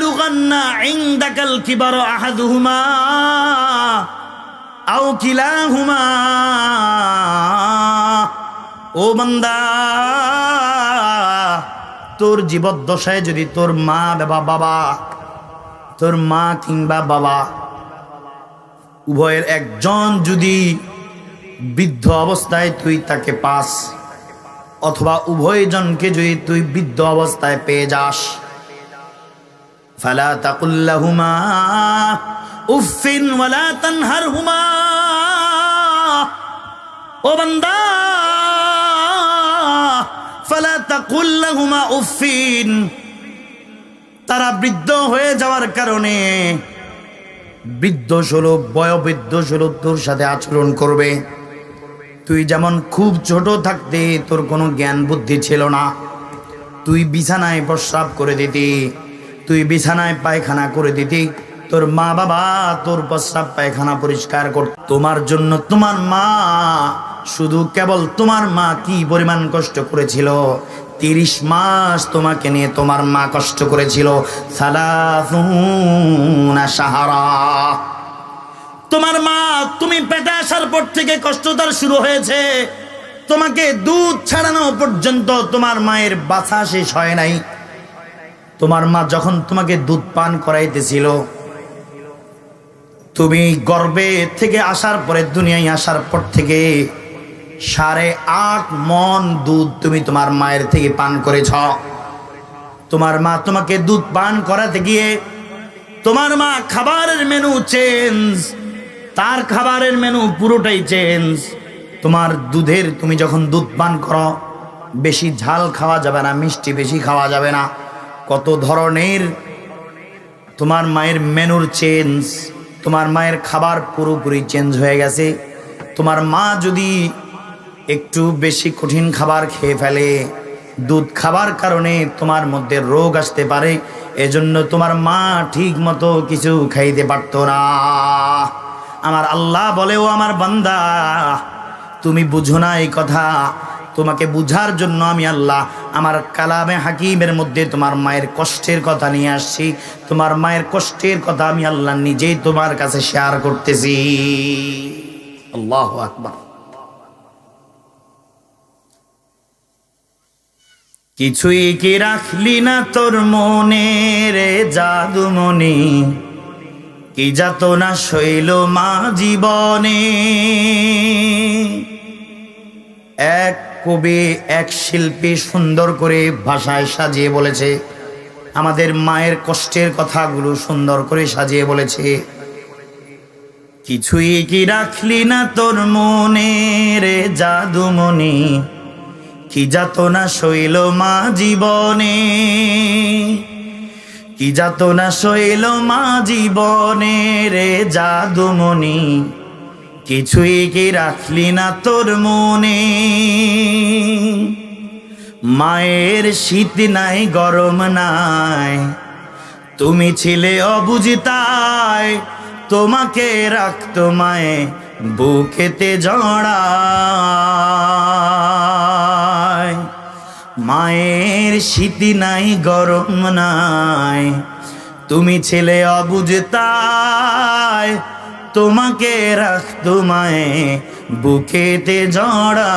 ইয়াবলুগান্না ইনদাকাল কিবারা আহাদুহুমা আও কিলাহুমা। ও বান্দা, তোর জীবদ্দশায় যদি তোর মা বা বাবা, তোর মা কিংবা বাবা উভয়ের একজন যদি বৃদ্ধ অবস্থায় তুই তাকে পাস, অথবা উভয়জনকে যদি তুই বৃদ্ধ অবস্থায় পেয়ে যাস, ফালা তাকুল লাহুমা উফিন ওয়ালা তানহারহুমা। ও বান্দা, ফালা তাকুল লাহুমা উফিন, তারা বৃদ্ধ হয়ে যাওয়ার কারণে বৃদ্ধ স্বরূপ, বয়োবৃদ্ধ স্বরূপ তোর সাথে আচরণ করবে। তুই যেমন খুব ছোট থাকতে তোর কোনো জ্ঞান বুদ্ধি ছিল না, তুই বিছানায় প্রস্রাব করে দিতি, তুই বিছানায় পায়খানা করে দিতি, তোর মা বাবা তোর প্রস্রাব পায়খানা পরিষ্কার করত। তোমার জন্য তোমার মা, শুধু কেবল তোমার মা কি পরিমাণ কষ্ট করেছিল, 30 মাস তোমাকে নিয়ে তোমার মা কষ্ট করেছিল। সালাসুনা শাহরা, তোমার মা তুমি পেটে আসার পর থেকে কষ্ট তার শুরু হয়েছে। তোমাকে দুধ ছাড়ানো পর্যন্ত তোমার মায়ের বাছা শেষ হয় নাই। তোমার মা যখন তোমাকে দুধ পান করাইতেছিল, তুমি গর্ভে থেকে আসার পরে, দুনিয়ায় আসার পর থেকে 8.5 মণ দুধ তুমি তোমার মায়ের থেকে পান করেছ। তোমার মা তোমাকে দুধ পান করাতে গিয়ে তোমার মা খাবারের মেনু চেঞ্জ, তার খাবারের মেনু পুরোটাই চেঞ্জ। তোমার দুধের, তুমি যখন দুধ পান করো, বেশি ঝাল খাওয়া যাবে না, মিষ্টি বেশি খাওয়া যাবে না, কত ধরনের তোমার মায়ের মেনুর চেঞ্জ। তোমার মায়ের খাবার পুরোপুরি চেঞ্জ হয়ে গেছে। তোমার মা যদি একটু বেশি কঠিন খাবার খেয়ে ফেলে, দুধ খাবার কারণে তোমার মধ্যে রোগ আসতে পারে, এজন্য তোমার মা ঠিক মতো কিছু খাইতে পারতো না। আমার আল্লাহ বলে, ও আমার বান্দা, তুমি বুঝো না এই কথা, তোমাকে বুঝার জন্য আমি আল্লাহ আমার কালামে হাকিমের মধ্যে তোমার মায়ের কষ্টের কথা নিয়ে আসছি। তোমার মায়ের কষ্টের কথা আমি আল্লাহ নিজেই তোমার কাছে শেয়ার করতেছি। আল্লাহু আকবার। কিছুই কি রাখলি না তোর মনে রে জাদুমণি, কি যাতনা শৈল মা জীবনে। এক কবি, এক শিল্পী সুন্দর করে ভাষায় সাজিয়ে বলেছে, আমাদের মায়ের কষ্টের কথাগুলো সুন্দর করে সাজিয়ে বলেছে। কিছুই কি রাখলি না তোর মনে রে জাদুমণি, কি যাতনা শৈল মা জীবনে, কি যাতনা শৈল মা জীবনে রে জাদুমণি, কিছুই কি রাখলি না তোর মনে। মায়ের শীত নাই গরম নাই, তুমি ছিলে অবুঝতাই, তোমাকে রাখতো মায়ে বুকেতে জড়ায়। মায়ের শীত নাই গরম নাই, তুমি ছিলে অবুঝতাই, তোমাকে রাখতো মায়ে বুকেতে জড়ায়।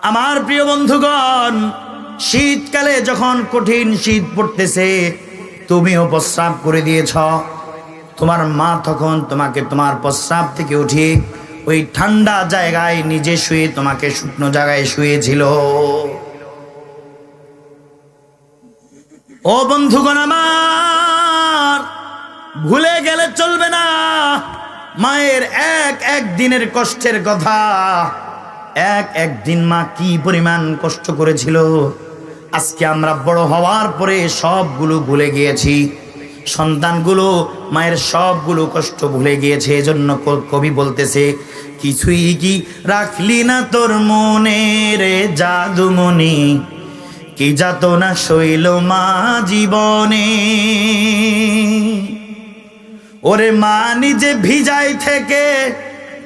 আমার প্রিয় বন্ধুগণ, শীতকালে যখন কঠিন শীত পড়তেছে, তুমিও প্রস্রাব করে দিয়েছ, তোমার মা তখন তোমাকে তোমার প্রস্রাব থেকে উঠিয়ে ওই ঠান্ডা জায়গায় নিজে শুয়ে তোমাকে শুকনো জায়গায় শুয়েছিল। ও বন্ধুগণ আমার, ভুলে গেলে চলবে না মায়ের এক দিনের কষ্টের কথা। এক দিন মা কি পরিমাণ কষ্ট করেছিল, আজকে আমরা বড় হওয়ার পরে সবগুলো ভুলে গিয়েছি। সন্তানগুলো মায়ের সবগুলো কষ্ট ভুলে গিয়েছে। এজন্য কবি বলতেছে, কিছুই কি রাখলি না তোর মনে রে জাদুমণি, কি যাতনা শৈল মা জীবনে। ওরে মা নিজে ভিজাই থেকে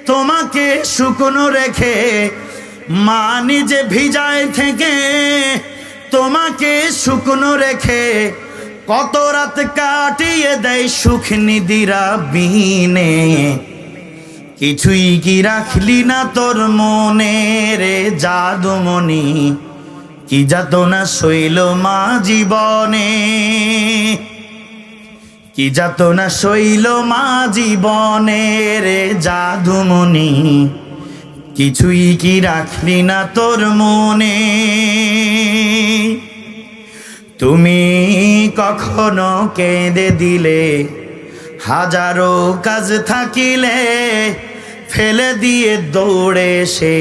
তোমাকে শুকনো রেখে, মা নিজে ভিজাই থেকে তোমাকে শুকনো রেখে কত রাত কাটিয়ে দেয় সুখ নিদিরা বিনে, কিছুই কি রাখলি না তোর মনে রে জাদুমণি, কি যাতনা সইল মা জীবনে, কি যাতনা সইল মা জীবনে রে জাদুমণি, কিছুই কি রাখলি না তোর মনে। তুমি কখনো কেঁদে দিলে হাজারো কাজ থাকিলে, ফেলে দিয়ে দৌড়ে সে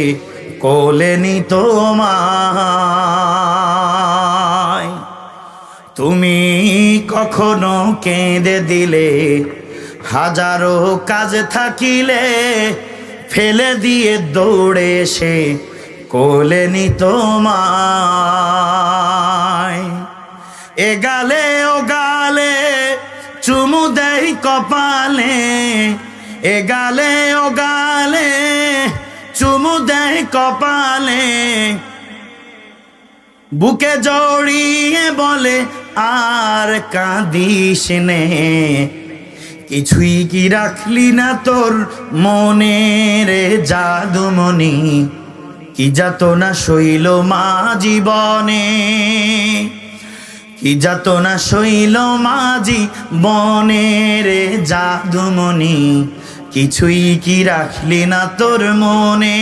কোলে নিত তোমায়। তুমি কখনো কেঁদে দিলে হাজারো কাজ থাকিলে, ফেলে দিয়ে দৌড়ে সে কোলে নিত তোমায়। এ গালে ও গালে চুমু দেই কপালে, এ গালে ও গালে চুমু দেই কপালে, বুকে জড়িয়ে বলে আর কাঁদিস নে, কিছুই কি রাখলি না তোর মনে রে জাদুমণি, কি যাতনা সইল মা জীবনে, কি যাতনা সইল মা জীবনে রে জাদুমণি, কিছুই কি রাখলি না তোর মনে।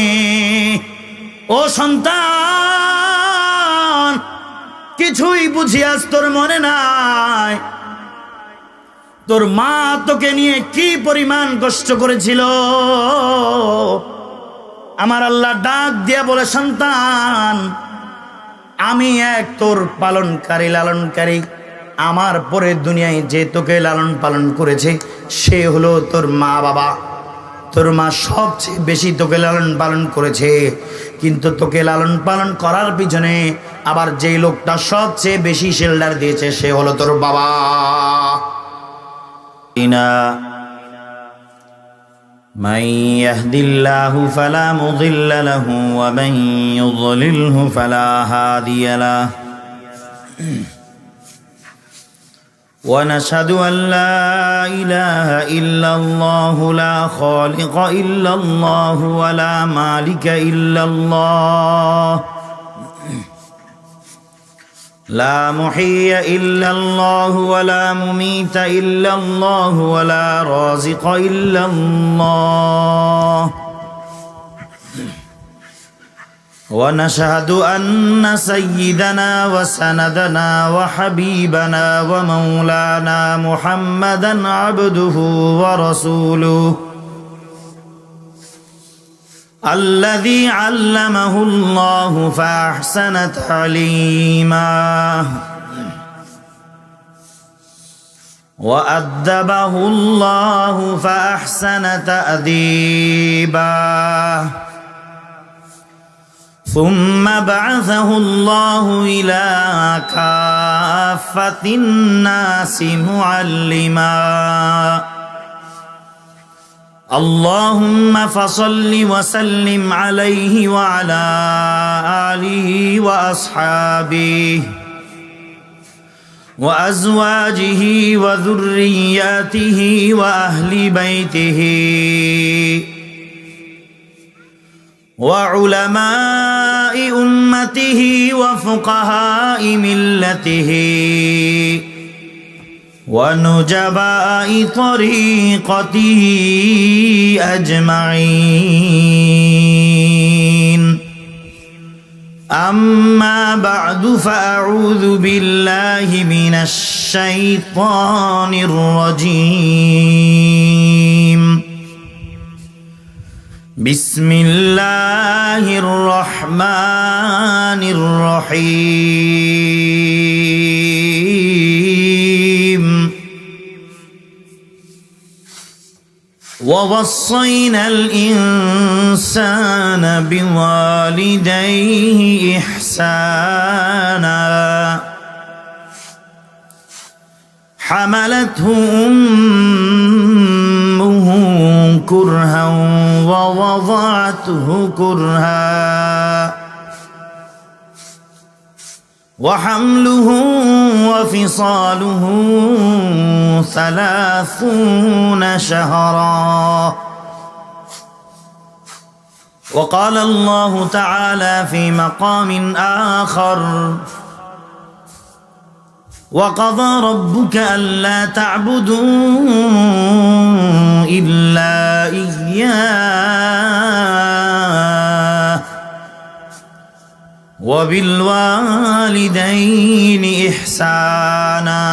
ও সন্তান, কিছুই বুঝিয়াস তোর মনে নাই, তোর মা তোকে নিয়ে কি পরিমাণ কষ্ট করেছিল। আমার আল্লাহ ডাক দিয়া বলে, সন্তান আমি এক তোর পালনকারী লালনকারী, আমার পরে দুনিয়ায় যে তোকে লালন পালন করেছে সে হলো তোর মা বাবা। তোর মা সবচেয়ে বেশি তোকে লালন পালন করেছে, কিন্তু তোকে লালন পালন করার পিছনে আবার যেই লোকটা সবচেয়ে বেশি শেল্টার দিয়েছে সে হলো তোর বাবা। من يهد الله فلا مضل له ومن يضلله فلا هادي له ونشهد أن لا إله إلا الله لا خالق إلا الله ولا مالك إلا الله لا محيي إلا الله ولا مميت إلا الله ولا رازق إلا الله ونشهد أن سيدنا وسندنا وحبيبنا ومولانا محمدا عبده ورسوله الذي علمه الله فأحسن تعليمه وأدبه الله فأحسن تأديبه ثم بعثه الله إلى كافة الناس معلما اللهم فصل وسلم عليه وعلى آله وأصحابه وأزواجه وذرياته وأهل بيته وعلماء أمته وفقهاء ملته ونجباء طريقته أجمعين أما بعد فأعوذ بالله من الشيطان الرجيم بسم الله الرحمن الرحيم ووصينا الإنسان بوالديه إحسانا حملته أمه كرها ووضعته كرها وحمله وفصاله 30 شهرا. وقال الله تعالى في مقام آخر: وقضى ربك ألا تعبدوا إلا إياه وبالوالدين إحسانا.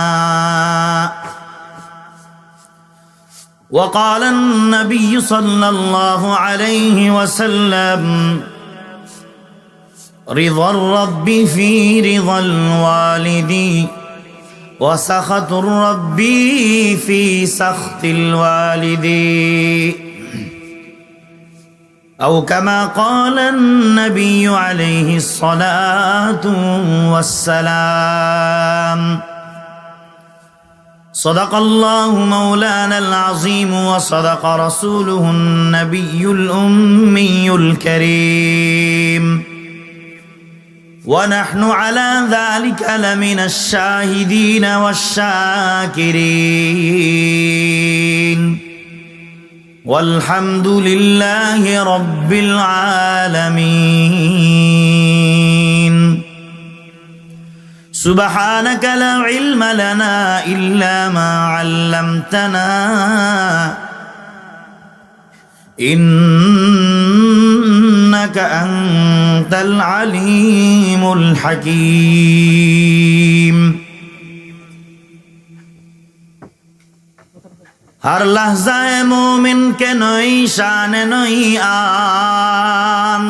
وقال النبي صلى الله عليه وسلم: رضا الرب في رضا الوالد وسخط الرب في سخط الوالد، أو كما قال النبي عليه الصلاة والسلام. صدق الله مولانا العظيم وصدق رسوله النبي الأمي الكريم، ونحن على ذلك لمن الشاهدين والشاكرين، والحمد لله رب العالمين. سبحانك لا علم لنا إلا ما علمتنا إنك أنت العليم الحكيم. हर लहज़ाए मोमिन के नई शान नई आन,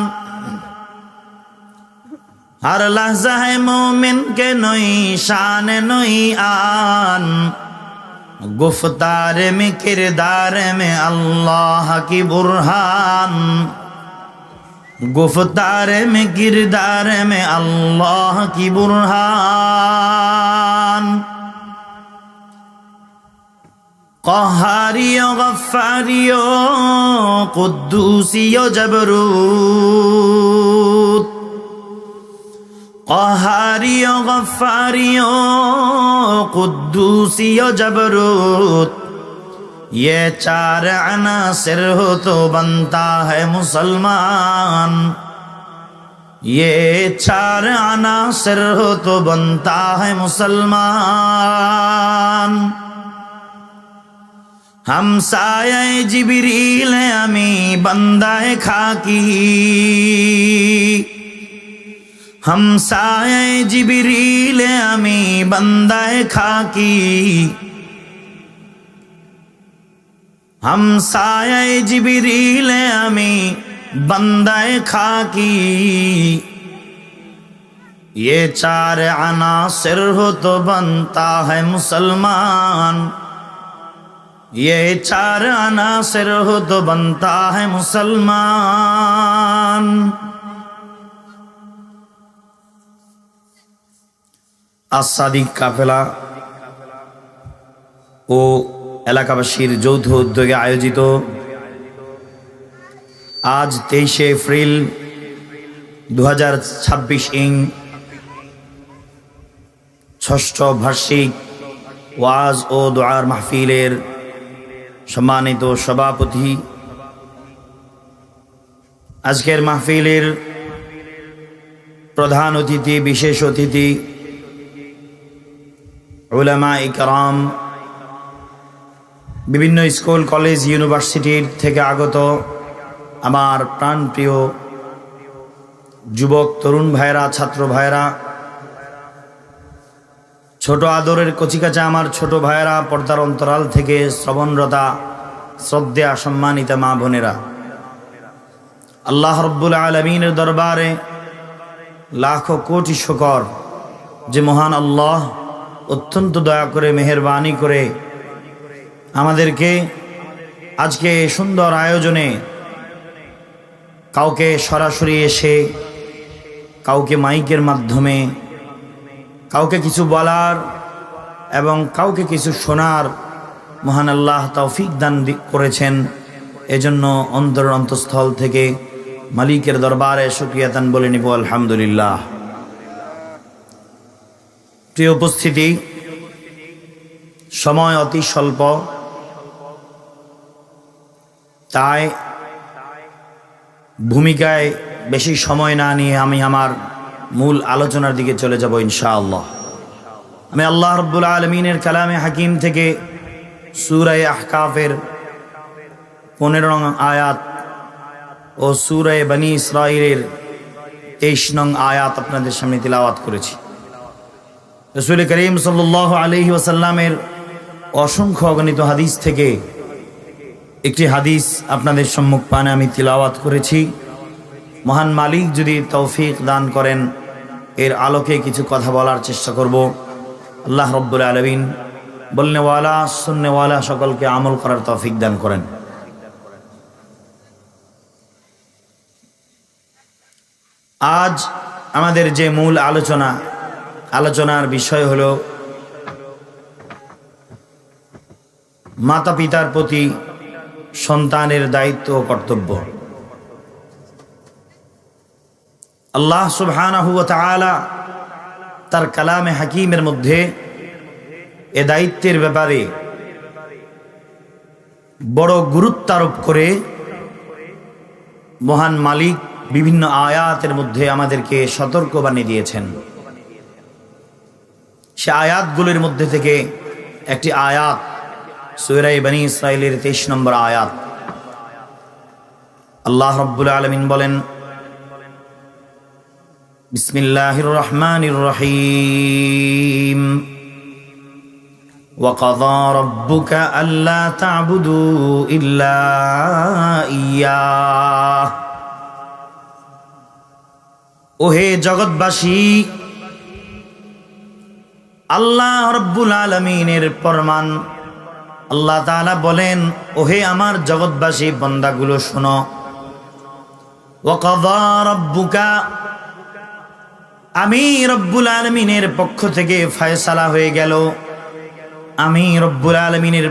हर लहज़ाए मोमिन के नई शान नई आन, गुफ्तार में किरदार में अल्लाह की बुरहान, गुफ्तार में किरदार में अल्लाह की बुरहान। क़हारियो गफ़्फ़ारियो क़ुद्दूसियो जबरूत, क़हारियो गफ़्फ़ारियो क़ुद्दूसियो जबरूत, ये चार अनासिर हो तो बनता है मुसलमान, ये चार अनासिर हो तो बनता है मुसलमान। हम साये जिब्रील अमी बंदाए खाकी, हम साये जिब्रील अमी बंदाए खाकी, हम साये जिब्रील अमी बंदाए खाकी, ये चार अनासिर हो तो बनता है मुसलमान, ये चार अनासिर हो तो बनता है मुसलमान। আসাদিক কাফেলা ও এলাকাবাসীর যৌথ উদ্যোগে আয়োজিত আজ 23 এপ্রিল 2026 ইং ষষ্ঠ বার্ষিক ওয়াজ ও দোয়ার মাহফিলের সম্মানিত সভাপতি, আজকের মাহফিলের প্রধান অতিথি, বিশেষ অতিথি, উলামা ইকরাম, বিভিন্ন স্কুল কলেজ ইউনিভার্সিটির থেকে আগত আমার প্রাণপ্রিয় যুবক তরুণ ভাইরা, ছাত্র ভাইরা, ছোট আদরের কচিকাচা আমার ছোট ভাইরা, পর্দার অন্তরাল থেকে শ্রবণরতা শ্রদ্ধেয়া সম্মানিতা মা বোনেরা, আল্লাহ রব্বুল আলামিনের দরবারে লাখো কোটি শুকর যে মহান আল্লাহ অত্যন্ত দয়া করে মেহেরবানি করে আমাদেরকে আজকে সুন্দর আয়োজনে কাউকে সরাসরি এসে, কাউকে মাইকের মাধ্যমে, কাউকে কিছু বলার এবং কাউকে কিছু শোনার মহান আল্লাহ তৌফিক দান করেছেন। এজন্য অন্তরের অন্তঃস্থল থেকে মালিকের দরবারে শুকরিয়া দান বলে নিব আলহামদুলিল্লাহ। প্রিয় উপস্থিতি, সময় অতি স্বল্প, তাই ভূমিকায় বেশি সময় না নিয়ে আমি আমার মূল আলোচনার দিকে চলে যাব ইনশাআল্লাহ। আমি আল্লাহ রাব্বুল আলামিনের কালামে হাকিম থেকে সূরা আহকাফের 15 নং আয়াত ও সূরা বনী ইসরাঈলের 23 নং আয়াত আপনাদের সামনে তিলাওয়াত করেছি। রাসূল করিম সাল্লাল্লাহু আলাইহি ওয়াসাল্লামের অসংখ্য অগণিত হাদিস থেকে একটি হাদিস আপনাদের সম্মুখপানে আমি তিলাওয়াত করেছি। মহান মালিক যদি তৌফিক দান করেন এর আলোকে কিছু কথা বলার চেষ্টা করব। আল্লাহ রাব্বুল আলামিন বলনেওয়ালা শুননেওয়ালা সকলকে আমল করার তৌফিক দান করেন। আজ আমাদের যে মূল আলোচনার বিষয় হলো মাতা পিতার প্রতি সন্তানের দায়িত্ব ও কর্তব্য। আল্লাহ সুবহানাহু ওয়া তাআলা তার কালামে হাকিমের মধ্যে এ দায়িত্বের ব্যাপারে বড় গুরুত্ব আরোপ করে মহান মালিক বিভিন্ন আয়াতের মধ্যে আমাদেরকে সতর্কবাণী দিয়েছেন। সে আয়াতগুলোর মধ্যে থেকে একটি আয়াত সূরা বনী ইসরাঈলের 23 নম্বর আয়াত। আল্লাহ রাব্বুল আলামিন বলেন, বিসমিল্লাহির রহমানির রহিম, ওয়াকাযা রাব্বুকা আল্লা তা'বুদু ইল্লা ইয়্যাহ। ওহে জগৎবাসী, আল্লাহ রাব্বুল আলামিনের ফরমান। আল্লাহ তাআলা বলেন, ওহে আমার জগৎবাসী বান্দাগুলো শোনো। ওয়াকাযা রাব্বুকা, আমি রব্বুল আলামিনের পক্ষ থেকে ফয়সালা হয়ে গেল, আমি রব্বুল আলামিনের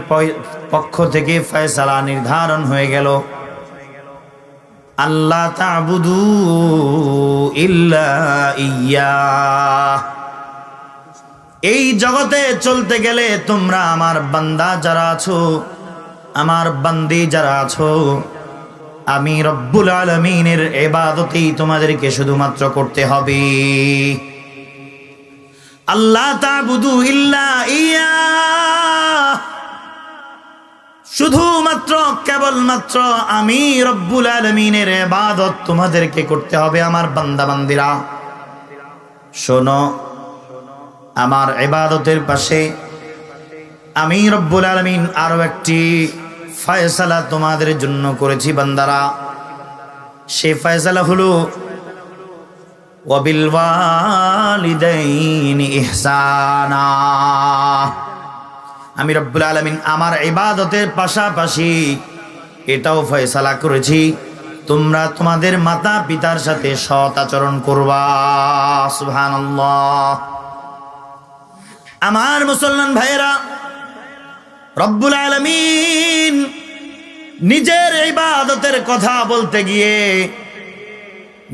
পক্ষ থেকে ফয়সালা নির্ধারণ হয়ে গেল, আল্লাহ তা'বুদু ইল্লা ইয়্যাহ। এই জগতে চলতে গেলে তোমরা আমার বান্দা যারা আছো, আমার বান্দি যারা আছো, আমি রব্বুল আলামিনের ইবাদতই তোমাদেরকে শুধুমাত্র করতে হবে। আল্লাহ তা'বুদু ইল্লা ইয়্যাহ, শুধুমাত্র কেবলমাত্র আমি রব্বুল আলামিনের ইবাদত তোমাদেরকে করতে হবে। আমার বান্দা বান্দিরা শোনো, আমার ইবাদতের পাশে আমি রব্বুল আলামিন আরো একটি ফয়সালা তোমাদের জন্য করেছি বান্দারা। সে ফয়সালা হলো ওয়াবিল ওয়ালিদাইনি ইহসানা। আমি রব্বুল আলামিন আমার ইবাদতের পাশাপাশি এটাও ফয়সালা করেছি, তোমরা তোমাদের মাতা পিতার সাথে সৎ আচরণ করবা। সুবহানাল্লাহ। আমার মুসলমান ভাইয়েরা, রব্বুল আলামিন নিজের ইবাদতের কথা বলতে গিয়ে,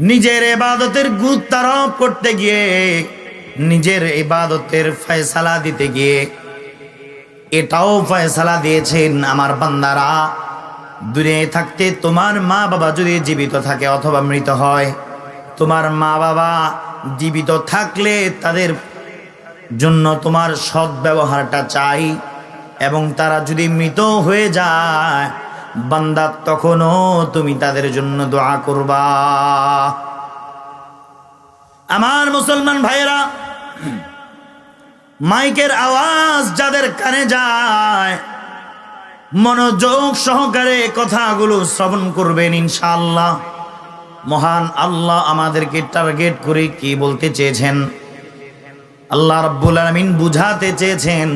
নিজের ইবাদতের গুরুত্ব আরোপ করতে গিয়ে, নিজের ইবাদতের ফয়সালা দিতে গিয়ে এটাও ফয়সালা দিয়েছেন, আমার বান্দারা দুনিয়ায় থাকতে তোমার মা বাবা যদি জীবিত থাকে অথবা মৃত হয়, তোমার মা বাবা জীবিত থাকলে তাদের জন্য তোমার সৎ ব্যবহারটা চাই, এবং তারা যদি মৃত হয়ে যায় বান্দা তখনও তুমি তাদের জন্য দোয়া করবা। আমার মুসলমান ভাইয়েরা, মাইকের আওয়াজ যাদের কানে যায় মনোযোগ সহকারে কথাগুলো শ্রবণ করবেন ইনশাআল্লাহ। মহান আল্লাহ আমাদেরকে টার্গেট করে কি বলতে চেয়েছেন? আল্লাহ রাব্বুল আলামিন বুঝাতে চেয়েছেন,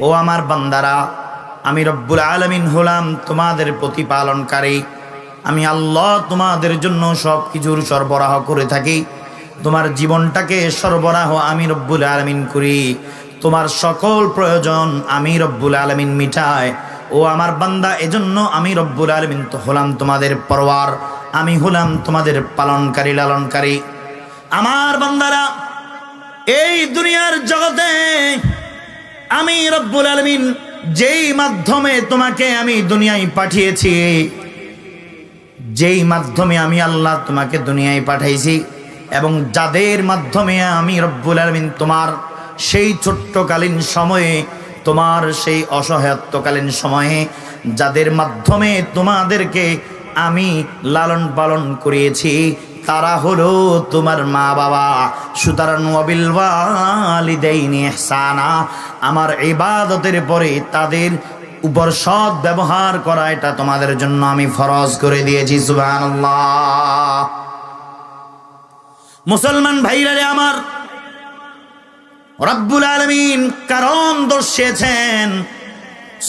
ও আমার বান্দারা, আমি রব্বুল আলামিন হলাম তোমাদের প্রতিপালনকারী। আমি আল্লাহ তোমাদের জন্য সব কিছুর সরবরাহ করে থাকি। তোমার জীবনটাকে সরবরাহ আমি রব্বুল আলামিন করি, তোমার সকল প্রয়োজন আমি রব্বুল আলামিন মিটাই। ও আমার বান্দা, এজন্য আমি রব্বুল আলামিন তো হলাম তোমাদের পরওয়ার, আমি হলাম তোমাদের পালনকারী লালনকারী। আমার বান্দারা, এই দুনিয়ার জগতে আমি রব্বুল আলামিন যেই মাধ্যমে তোমাকে আমি দুনিয়ায় পাঠিয়েছি, যেই মাধ্যমে আমি আল্লাহ তোমাকে দুনিয়ায় পাঠাইছি, এবং যাদের মাধ্যমে আমি রব্বুল আলামিন তোমার সেই ছোট্টকালীন সময়ে, তোমার সেই অসহায়ত্বকালীন সময়ে যাদের মাধ্যমে তোমাদেরকে আমি লালন পালন করিয়েছি, তারা হলো তোমার মা বাবা। সুতরাং ওয়াবিল ওয়ালিদাইনি ইহসানা, আমার ইবাদতের পরে তাদের উপর সৎ ব্যবহার করা, এটা তোমাদের জন্য আমি ফরজ করে দিয়েছি। সুবহানাল্লাহ। মুসলমান ভাইরা রে আমার, রব্বুল আলামিন কারণ দর্শিয়েছেন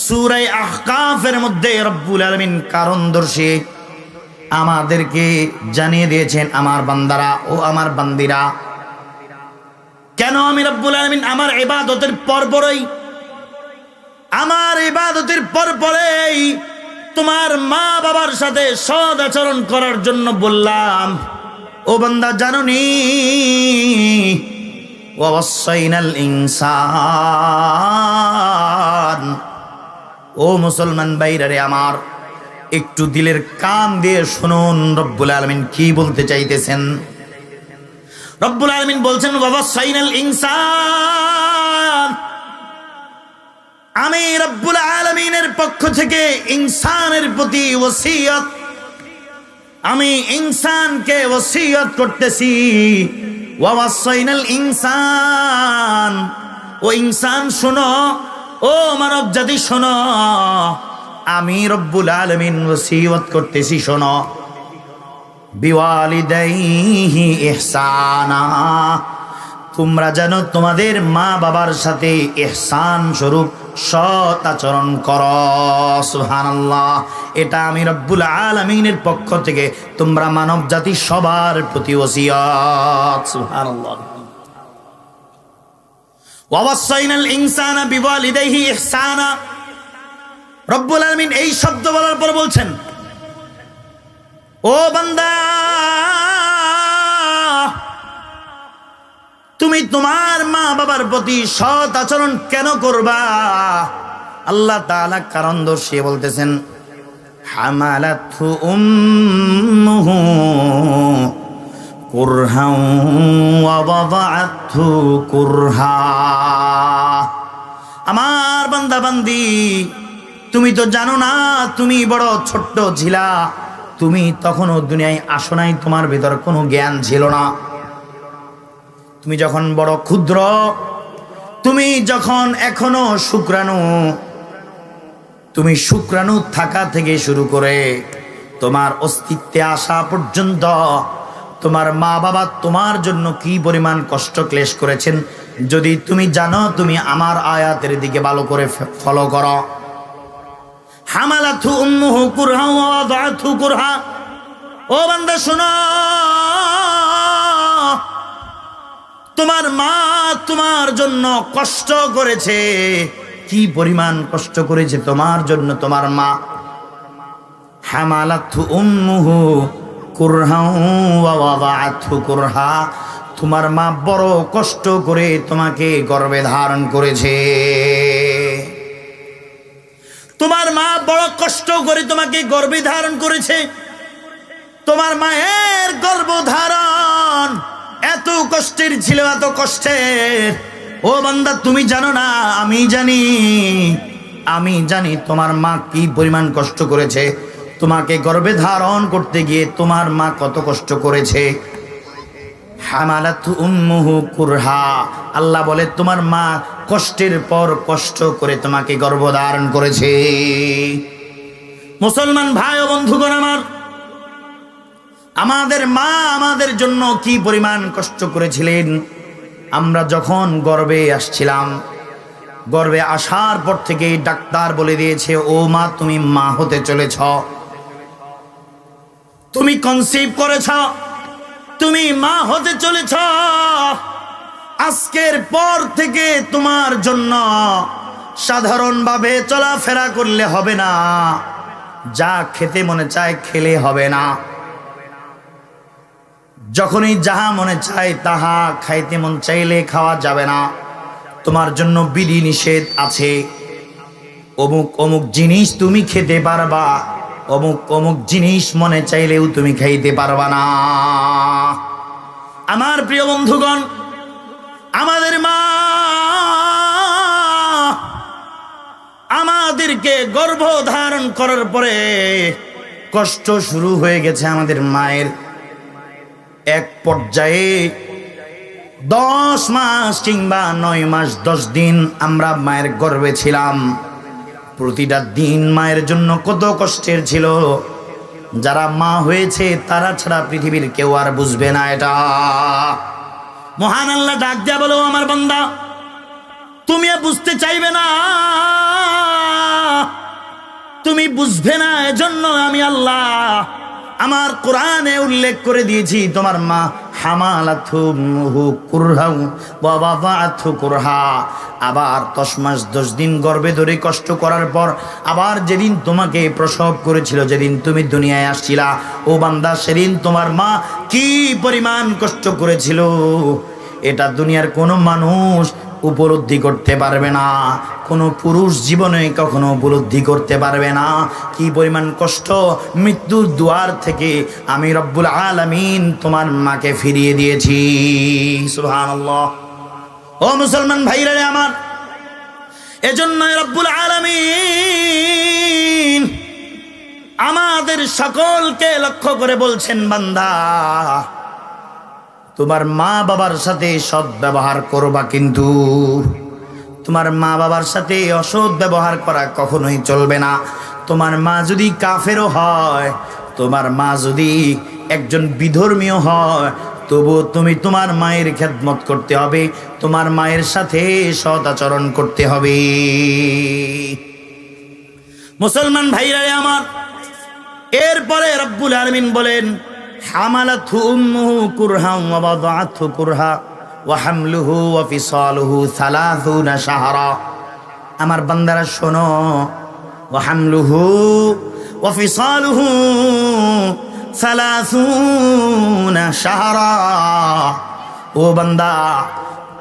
সূরা আহকাফের মধ্যে। রব্বুল আলামিন কারণ দর্শিয়ে আমাদেরকে জানিয়ে দিয়েছেন, আমার বান্দারা ও আমার বান্দিরা, কেন আমি রব্বুল আলামিন আমার ইবাদতের পরপরেই তোমার মা বাবার সাথে সৎ আচরণ করার জন্য বললাম। ও বান্দা, জানোনি ওয়াসাইনাল ইনসান, ও মুসলমান ভাইরা রে আমার, একটু দিলের কান দিয়ে শুনুন রব্বুল আলামিন কি বলতে চাইতেছেন। রব্বুল আলামিন বলছেন ওয়াসাইনাল ইনসান, আমি রব্বুল আলামিনের পক্ষ থেকে ইনসানের প্রতি ওসিয়ত, আমি ইনসানকে ওসিয়ত করতেছি। ওয়াসাইনাল ইনসান, ও ইনসান শোনো, ও মানব জাতি শোনো, আমি রব্বুল আলামিন ওসিয়ত করতেছি, শোনো। বিওয়ালিদাইহি ইহসানা, তোমরা যেন তোমাদের মা বাবার সাথে ইহসান স্বরূপ সৎ আচরণ করো। সুবহানাল্লাহ। এটা আমি রব্বুল আলামিনের পক্ষ থেকে তোমরা মানব জাতি সবার প্রতি ওসিয়ত। সুবহানাল্লাহ। ওয়াসাইনাল ইনসানা বিওয়ালিদাইহি ইহসানা, রব্বুল আলামিন এই শব্দ বলার পর বলছেন, ও বান্দা, তুমি তোমার মা বাবার প্রতি সৎ আচরণ কেন করবা? আল্লাহ তাআলা কারণ দর্শিয়ে বলতেছেন, হামালাতহু উম্মুহু কুরহা ওয়া ওয়াদাআতহু কুরহা। আমার বান্দা বান্দি, তুমি তো জানো না, তুমি বড় ছোট্ট ছিলা, তুমি তখনও দুনিয়ায় আসো নাই, তোমার ভিতর কোনো জ্ঞান ছিল না। তুমি যখন বড় ক্ষুদ্র, তুমি যখন এখনো শুক্রাণু, তুমি শুক্রাণু থাকা থেকে শুরু করে তোমার অস্তিত্বে আসা পর্যন্ত তোমার মা বাবা তোমার জন্য কি পরিমাণ কষ্ট ক্লেশ করেছেন, যদি তুমি জানো, তুমি আমার আয়াতের দিকে ভালো করে ফলো করো। হামালাতহু উম্মুহু কুরহা ওয়া ওয়াদাআতহু কুরহা। ও বান্দা শোনো, তোমার মা তোমার জন্য কষ্ট করেছে, কি পরিমাণ কষ্ট করেছে তোমার জন্য তোমার মা। হামালাতহু উম্মুহু কুরহা ওয়া ওয়াদাআতহু কুরহা, তোমার মা বড় কষ্ট করে তোমাকে গর্ভে ধারণ করেছে। তোমার মা বড় কষ্ট করে তোমাকে গর্ভে ধারণ করেছে। তোমার মায়ের গর্ভধারণ এত কষ্টের ছিল, এত কষ্টের। ও বান্দা, তুমি জানো না, আমি জানি তোমার মা কি পরিমাণ কষ্ট করেছে। তোমাকে গর্ভে ধারণ করতে গিয়ে তোমার মা কত কষ্ট করেছে। হামালাতহু উম্মুহু কুরহা, আল্লাহ বলে তোমার মা কষ্টের পর কষ্ট করে তোমাকে গর্ভধারণ করেছে। মুসলমান ভাই ও বন্ধুগণ আমার, আমাদের মা আমাদের জন্য কি পরিমাণ কষ্ট করেছিলেন। আমরা যখন গর্ভে আসছিলাম, গর্ভে আসার পর থেকে ডাক্তার বলে দিয়েছে, ও মা তুমি মা হতে চলেছ, তুমি কনসিভ করেছ, তুমি মা হতে চলেছ। আজকের পর থেকে তোমার জন্য সাধারণভাবে চলাফেরা করলে হবে না, যা খেতে মনে চায় খেলে হবে না, যখনই যাহা মনে চায় তাহা খাইতে মন চাইলে খাওয়া যাবে না, তোমার জন্য বিধি নিষেধ আছে। অমুক অমুক জিনিস তুমি খেতে পারবা, অমুক অমুক জিনিস মনে চাইলেও তুমি খাইতে পারবা না। আমার প্রিয় বন্ধুগণ, আমাদের মা আমাদেরকে গর্ভধারণ করার পরে কষ্ট শুরু হয়ে গেছে আমাদের মায়ের। এক পর্যায়ে 10 মাস কিংবা 9 মাস 10 দিন আমরা মায়ের গর্ভে ছিলাম। প্রতিটা দিন মায়ের জন্য কত কষ্টের ছিল। যারা মা হয়েছে তারা ছাড়া পৃথিবীর কেউ আর বুঝবে না এটা। মহান আল্লাহ ডাক দিয়া বলো, আমার বান্দা তুমি বুঝতে চাইবে না, তুমি বুঝবে না, এজন্য আমি আল্লাহ আমার কোরআনে উল্লেখ করে দিয়েছি তোমার মা হামালাতুহু কুরহা ওয়া ওয়াদাআতহু কুরহা। আবার 10 মাস 10 দিন গর্ভে ধরে কষ্ট করার পর আবার যেদিন তোমাকে প্রসব করেছিল, যেদিন তুমি দুনিয়ায় আসছিলা, ও বান্দা সেদিন তোমার মা কি পরিমাণ কষ্ট করেছিল এটা দুনিয়ার কোনো মানুষ উপলব্ধি করতে পারবে না, কোনো পুরুষ জীবনে কখনো উপলব্ধি করতে পারবে না। কি পরিমাণ কষ্ট। মৃত্যুর দুয়ার থেকে আমি রব্বুল আলামিন তোমার মাকে ফিরিয়ে দিয়েছি। সুবহানাল্লাহ। ও মুসলমান ভাইরা আমার, এজন্যই রব্বুল আলামিন আমাদের সকলকে লক্ষ্য করে বলছেন, বান্দা তোমার মা বাবার সাথে সৎ ব্যবহার করবা, কিন্তু তোমার মা বাবার সাথে অসৎ ব্যবহার করা কখনোই চলবে না। তোমার মা যদি কাফেরও হয়, তোমার মা যদি একজন বিধর্মীয় হয়, তবু তুমি তোমার মায়ের খেদমত করতে হবে, তোমার মায়ের সাথে সৎ আচরণ করতে হবে। মুসলমান ভাইরা আমার, এরপরে রব্বুল আলামিন বলেন হামালাতহু উম্মুহু কুরহা ওয়া ওয়াদাআতহু কুরহা ওয়া হামলুহু ওয়া ফিসালুহু 30 শাহরা। আমার বান্দারা শোনো, ওয়া হামলুহু ওয়া ফিসালুহু 30 শাহরা। ও বান্দা,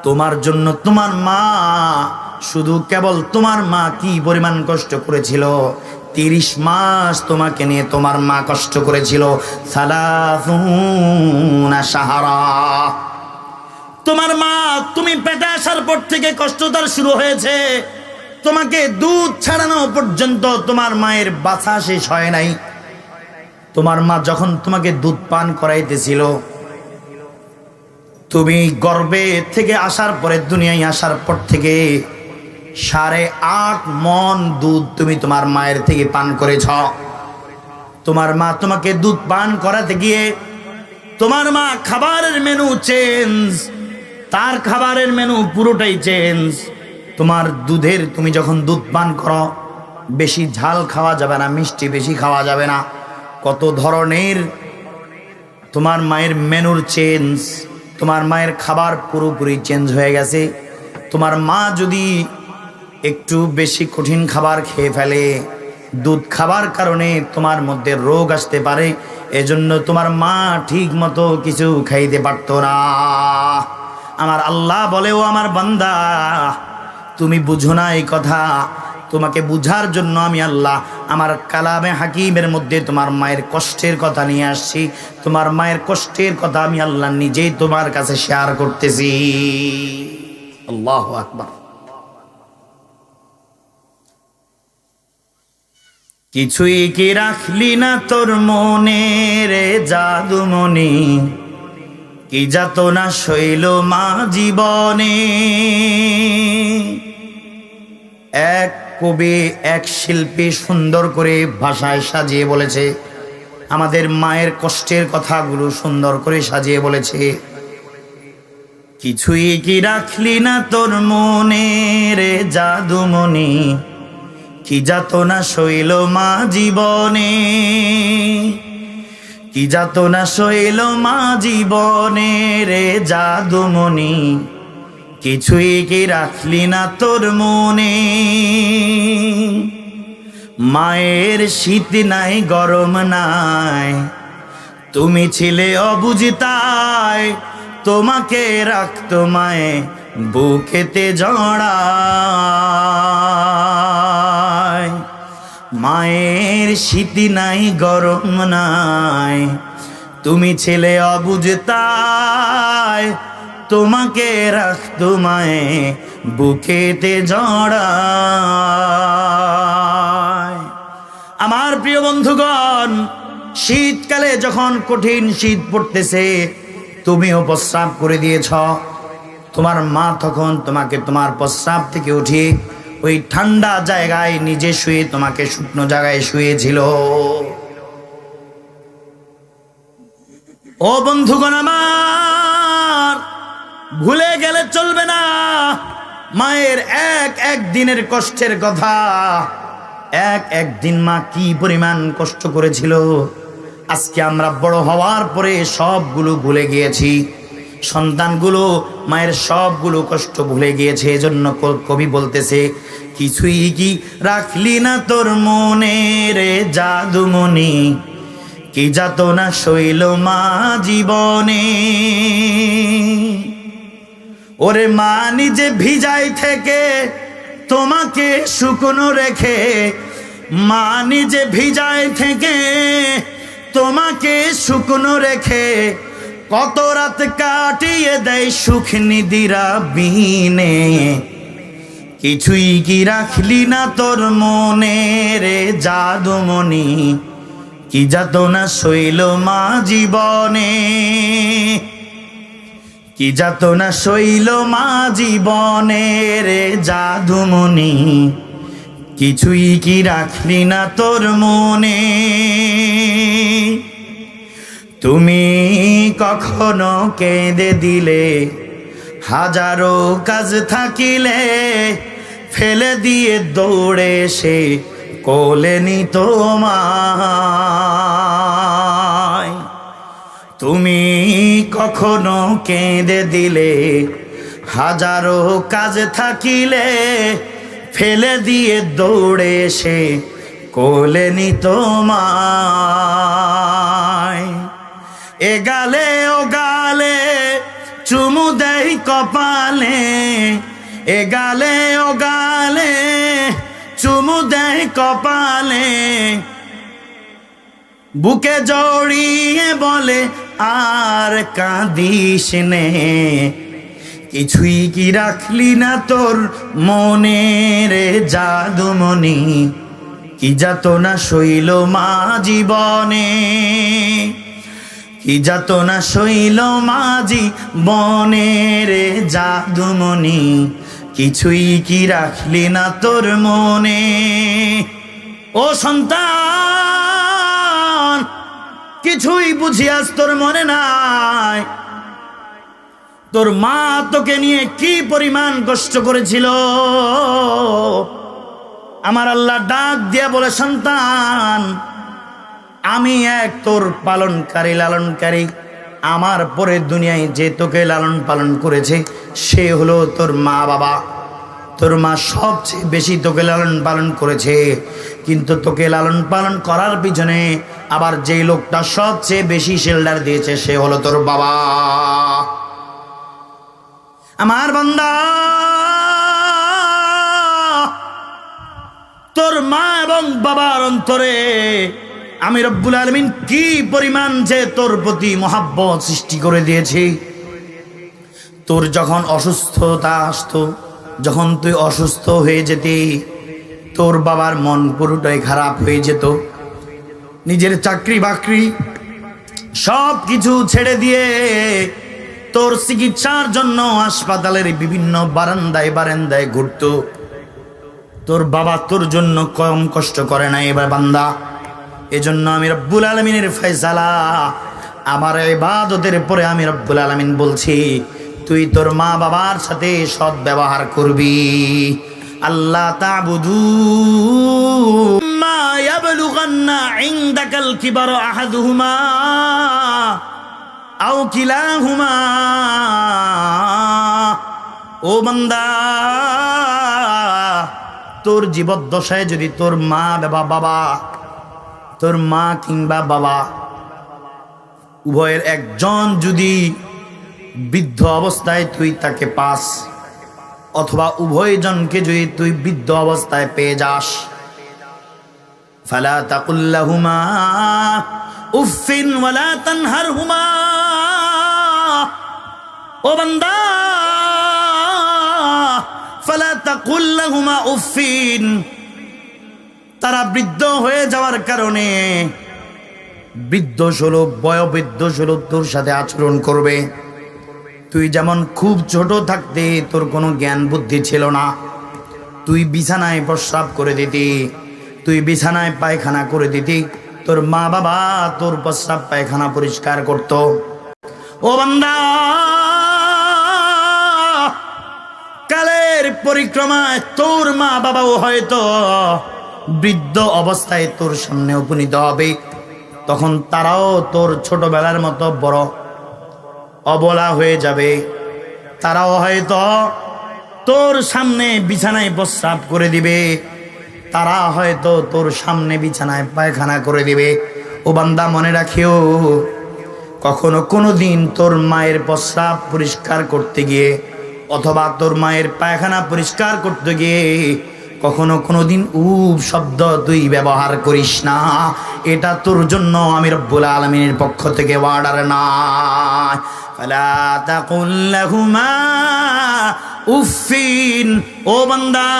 তোমার জন্য তোমার মা, শুধু কেবল তোমার মা কি পরিমাণ কষ্ট করেছিল। 30 মাস তোমাকে নিয়ে তোমার মা কষ্ট করেছিল। 30 শাহরা। তোমার মা, তুমি পেটে আসার পর থেকে কষ্ট তার শুরু হয়েছে। তোমাকে দুধ ছাড়ানো পর্যন্ত তোমার মায়ের বাছা শেষ হয় নাই। তোমার মা যখন তোমাকে দুধ পান করাইতেছিল, তুমি গর্ভে থেকে আসার পরে, দুনিয়ায় আসার পর থেকে 8.5 মণ দুধ তুমি তোমার মায়ের থেকে পান করেছ। তোমার মা তোমাকে দুধ পান করাতে গিয়ে তোমার মা খাবারের মেনু চেঞ্জ, তার খাবারের মেনু পুরোটাই চেঞ্জ। তোমার দুধের, তুমি যখন দুধ পান করো, বেশি ঝাল খাওয়া যাবে না, মিষ্টি বেশি খাওয়া যাবে না, কত ধরনের তোমার মায়ের মেনুর চেঞ্জ। তোমার মায়ের খাবার পুরোপুরি চেঞ্জ হয়ে গেছে। তোমার মা যদি একটু বেশি কঠিন খাবার খেয়ে ফেলে, দুধ খাবার কারণে তোমার মধ্যে রোগ আসতে পারে, এজন্য তোমার মা ঠিক মতো কিছু খাইতে পারতো না। আমার আল্লাহ বলে, ও আমার বান্দা তুমি বুঝো না এই কথা, তোমাকে বুঝার জন্য আমি আল্লাহ আমার কালামে হাকিমের মধ্যে তোমার মায়ের কষ্টের কথা নিয়ে আসছি। তোমার মায়ের কষ্টের কথা আমি আল্লাহ নিজেই তোমার কাছে শেয়ার করতেছি। আল্লাহু আকবার। কিছুই কি রাখলি না তোর মনে রে জাদুমণি, কি যাতনা শৈল মা জীবনে। এক কবি, এক শিল্পী সুন্দর করে ভাষায় সাজিয়ে বলেছে, আমাদের মায়ের কষ্টের কথাগুলো সুন্দর করে সাজিয়ে বলেছে। কিছুই কি রাখলি না তোর মনে রে জাদুমণি, কি যাতনা শৈল মা জীবনে, কি যাতনা শৈল মা জীবনে রে জাদুমণি, কিছুই কি রাখলি না তোর মনে। মায়ের শীত নাই গরম নাই, তুমি ছিলে অবুঝতাই, তোমাকে রাখতো মায়ে বুকেতে জড়ায়। মায়ের শীতি নাই গরম নাই, তুমি ছিলে অবুঝতাই, তোমাকে রাখতো মায়ে বুকেতে জড়ায়। আমার প্রিয় বন্ধুগণ, শীতকালে যখন কঠিন শীত পড়তেছে, তুমিও প্রস্রাব করে দিয়েছ। তোমার মা তখন তোমাকে তোমার প্রস্রাব থেকে উঠে ওই ঠান্ডা জায়গায় নিজে শুয়ে তোমাকে শুকনো জায়গায় শুয়েছিল। ও বন্ধুগণ আমার, ভুলে গেলে চলবে না মায়ের এক দিনের কষ্টের কথা। এক দিন মা কি পরিমাণ কষ্ট করেছিল। আজকে আমরা বড় হওয়ার পরে সবগুলো ভুলে গিয়েছি। সন্তানগুলো মায়ের সবগুলো কষ্ট ভুলে গিয়েছে। এজন্য কবি বলতেছে, কিছুই কি রাখলি না তোর মনে রে জাদুমণি, কি যাতনা সইল মা জীবনে। ওরে মা নিজে ভিজাই থেকে তোমাকে শুকনো রেখে, মা নিজে ভিজাই থেকে তোমাকে শুকনো রেখে, কত রাত কাটিয়ে দেয় সুখ নিদিরা বিনে। কিছুই কি রাখলি না তোর মনে রে জাদুমণি, কি যাতনা সইল মা জীবনে, কি যাতনা সইল মা জীবনে রে জাদুমণি, কিছুই কি রাখলি না তোর মনে। তুমি কখনো কেঁদে দিলে, হাজারো কাজ থাকিলে, ফেলে দিয়ে দৌড়ে সে কোলে নিত তোমায়। তুমি কখনো কেঁদে দিলে, হাজারো কাজ থাকিলে, ফেলে দিয়ে দৌড়ে সে কোলে নিত তোমায়। এ গালে ও গালে চুমু দেই কপালে, এ গালে ও গালে চুমু দেই কপালে, বুকে জড়িয়ে বলে আর কাঁদিস নে। কিছুই কি রাখলি না তোর মনে রে জাদুমণি, কি যাতনা সইল মা জীবনে, কি যাতনা সইল মা জীবনে রে জাদুমণি, কিছুই কি রাখলি না তোর মনে। ও সন্তান, কিছুই বুঝিয়াস তোর মনে নাই। তোর মা তোকে নিয়ে কি পরিমাণ কষ্ট করেছিল। আমার আল্লাহ ডাক দিয়া বলে, সন্তান, আমি এক তোর পালনকারী লালনকারী। আমার পরে দুনিয়ায় যে তোকে লালন পালন করেছে সে হলো তোর মা বাবা। তোর মা সবচেয়ে বেশি তোকে লালন পালন করেছে, কিন্তু তোকে লালন পালন করার পিছনে আবার যেই লোকটা সবচেয়ে বেশি শেল্টার দিয়েছে সে হলো তোর বাবা। আমার বান্দা, তোর মা এবং বাবার অন্তরে আমি রব্বুল আলামিন কি পরিমাণ যে তোর প্রতি মহাব্বত সৃষ্টি করে দিয়েছি। তোর যখন অসুস্থতা আসতো, যখন তুই অসুস্থ হয়ে যেতি, তোর বাবার মন পুরোটাই খারাপ হয়ে যেত। নিজের চাকরি বাকরি সব কিছু ছেড়ে দিয়ে তোর চিকিৎসার জন্য হাসপাতালের বিভিন্ন বারান্দায় বারান্দায় ঘুরত। তোর বাবা তোর জন্য কম কষ্ট করে না এবার বান্দা। এজন্য আমি রব্বুল আলামিনের ফয়সালা, আমার ইবাদতের পরে আমি রব্বুল আলামিন বলছি, তুই তোর মা বাবার সাথে সৎ ব্যবহার করবি। আল্লাহ তা'বুদু মা ইয়াবলুগান্না ইনদাকাল কিবার আহাদুহুমা আও কিলাহুমা। ও বান্দা, তোর জীবদ্দশায় যদি তোর মা বাবা, তোর মা কিংবা বাবা উভয়ের একজন যদি বৃদ্ধ অবস্থায় তুই তাকে পাস, অথবা উভয়জনকে যদি তুই বৃদ্ধ অবস্থায় পেয়ে যাস, ফালা তাকুল লাহুমা উফিন ওয়ালা তানহারহুমা, ও বান্দা ফালা তাকুল লাহুমা উফিন, তারা বৃদ্ধ হয়ে যাওয়ার কারণে বৃদ্ধ স্বরূপ বয়োবৃদ্ধ স্বরূপ তোর সাথে আচরণ করবে। তুই যেমন খুব ছোট থাকতে তোর কোনো জ্ঞান বুদ্ধি ছিল না, তুই বিছানায় প্রস্রাব করে দিতি, তুই বিছানায় পায়খানা করে দিতি, তোর মা বাবা তোর প্রস্রাব পায়খানা পরিষ্কার করত। ও বান্দা, কালের পরিক্রমায় তোর মা বাবাও হয়তো বৃদ্ধ অবস্থায় তোর সামনে উপনীত হবে, তখন তারাও তোর ছোটবেলার মতো বড় অবলা হয়ে যাবে। তারাও হয়তো তোর সামনে বিছানায় প্রস্রাব করে দিবে, তারা হয়তো তোর সামনে বিছানায় পায়খানা করে দিবে। ও বান্দা, মনে রাখিও, কখনো কোনো দিন তোর মায়ের প্রস্রাব পরিষ্কার করতে গিয়ে অথবা তোর মায়ের পায়খানা পরিষ্কার করতে গিয়ে কখনো কোনোদিন উফ শব্দ তুই ব্যবহার করিস না। এটা তোর জন্য আমি রব্বুল আলামিনের পক্ষ থেকে অর্ডার না। ফালা তাকুল লাহুমা উফিন, ও বান্দা,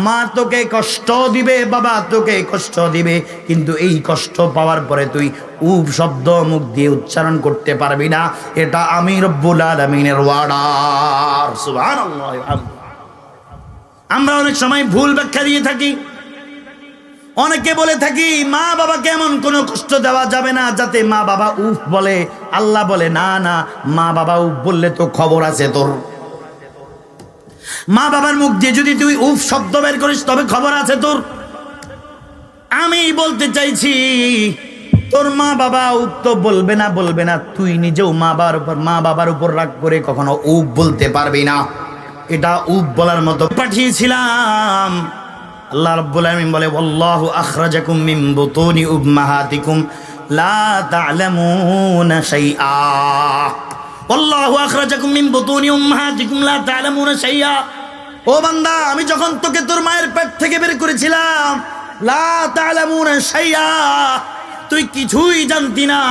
মা তোকে কষ্ট দিবে, বাবা তোকে কষ্ট দিবে, কিন্তু এই কষ্ট পাওয়ার পরে তুই উফ শব্দ মুখ দিয়ে উচ্চারণ করতে পারবি না। এটা আমি রব্বুল আলামিনের অর্ডার। সুবহানাল্লাহ। আমরা অনেক সময় ভুল ব্যাখ্যা দিয়ে থাকি। অনেকে বলে থাকি মা বাবাকে এমন কোনো কষ্ট দেওয়া যাবে না যাতে মা বাবা উফ বলে। আল্লাহ বলে না না, মা বাবা উফ বললে তো খবর আছে তোর। মা বাবার মুখ দিয়ে যদি তুই উফ শব্দ বের করিস তবে খবর আছে তোর। আমি বলতে চাইছি, তোর মা বাবা উফ তো বলবে না, বলবে না, তুই নিজেও মা বাবার উপর রাগ করে কখনো উফ বলতে পারবি না। এটা উফ বলার মতো পাঠিয়েছিলাম। আল্লাহ রাব্বুল আলামিন বলে, ওয়াল্লাহু আখরাজাকুম মিন বুতুনি উম্মাহাতিকুম লা তা'লামুনা শাইআ। ওয়াল্লাহু আখরাজাকুম মিন বুতুনি উম্মাহাতিকুম লা তা'লামুনা শাইআ। ও বান্দা, আমি যখন তোকে তোর মায়ের পেট থেকে বের করেছিলাম, লা তা'লামুনা শাইআ, তুই কিছুই জানতি না।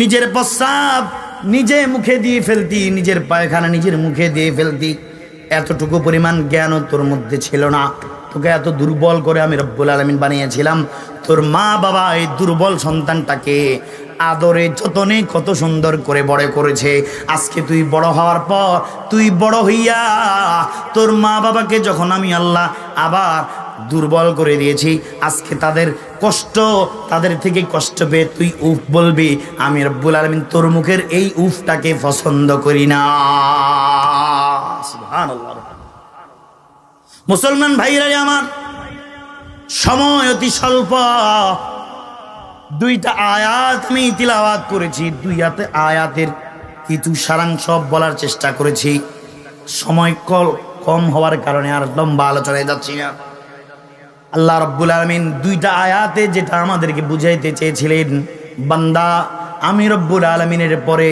নিজের প্রস্রাব নিজে মুখে দিয়ে ফেলতি, নিজের পায়খানা নিজের মুখে দিয়ে ফেলতি, এতটুকু পরিমাণ জ্ঞানও তোর মধ্যে ছিল না। তোকে এত দুর্বল করে আমি রব্বুল আলামিন বানিয়েছিলাম। তোর মা বাবা এই দুর্বল সন্তানটাকে আদরে যতনে কত সুন্দর করে বড় করেছে। আজকে তুই বড় হওয়ার পর, তুই বড় হইয়া তোর মা বাবাকে যখন আমি আল্লাহ আবার দুর্বল করে দিয়েছি, আজকে তাদের কষ্ট, তাদের থেকে কষ্ট পেয়ে তুই উফ বলবি। আমি রব্বুল আলামিন তোর মুখের এই উফটাকে পছন্দ করি না। সুবহানাল্লাহ। মুসলমান ভাইরা আমার, সময় অতি স্বল্প। দুইটা আয়াত আমি তিলাওয়াত করেছি, আয়াতের কিছু সারাংশ বলার চেষ্টা করেছি। সময় কম হওয়ার কারণে আর লম্বা আলোচনায় যাচ্ছি না। আল্লাহ রাব্বুল আলামিন দুইটা আয়াতে যেটা আমাদেরকে বুঝাইতে চেয়েছিলেন, বান্দা, আমি রব্বুল আলামিনের পরে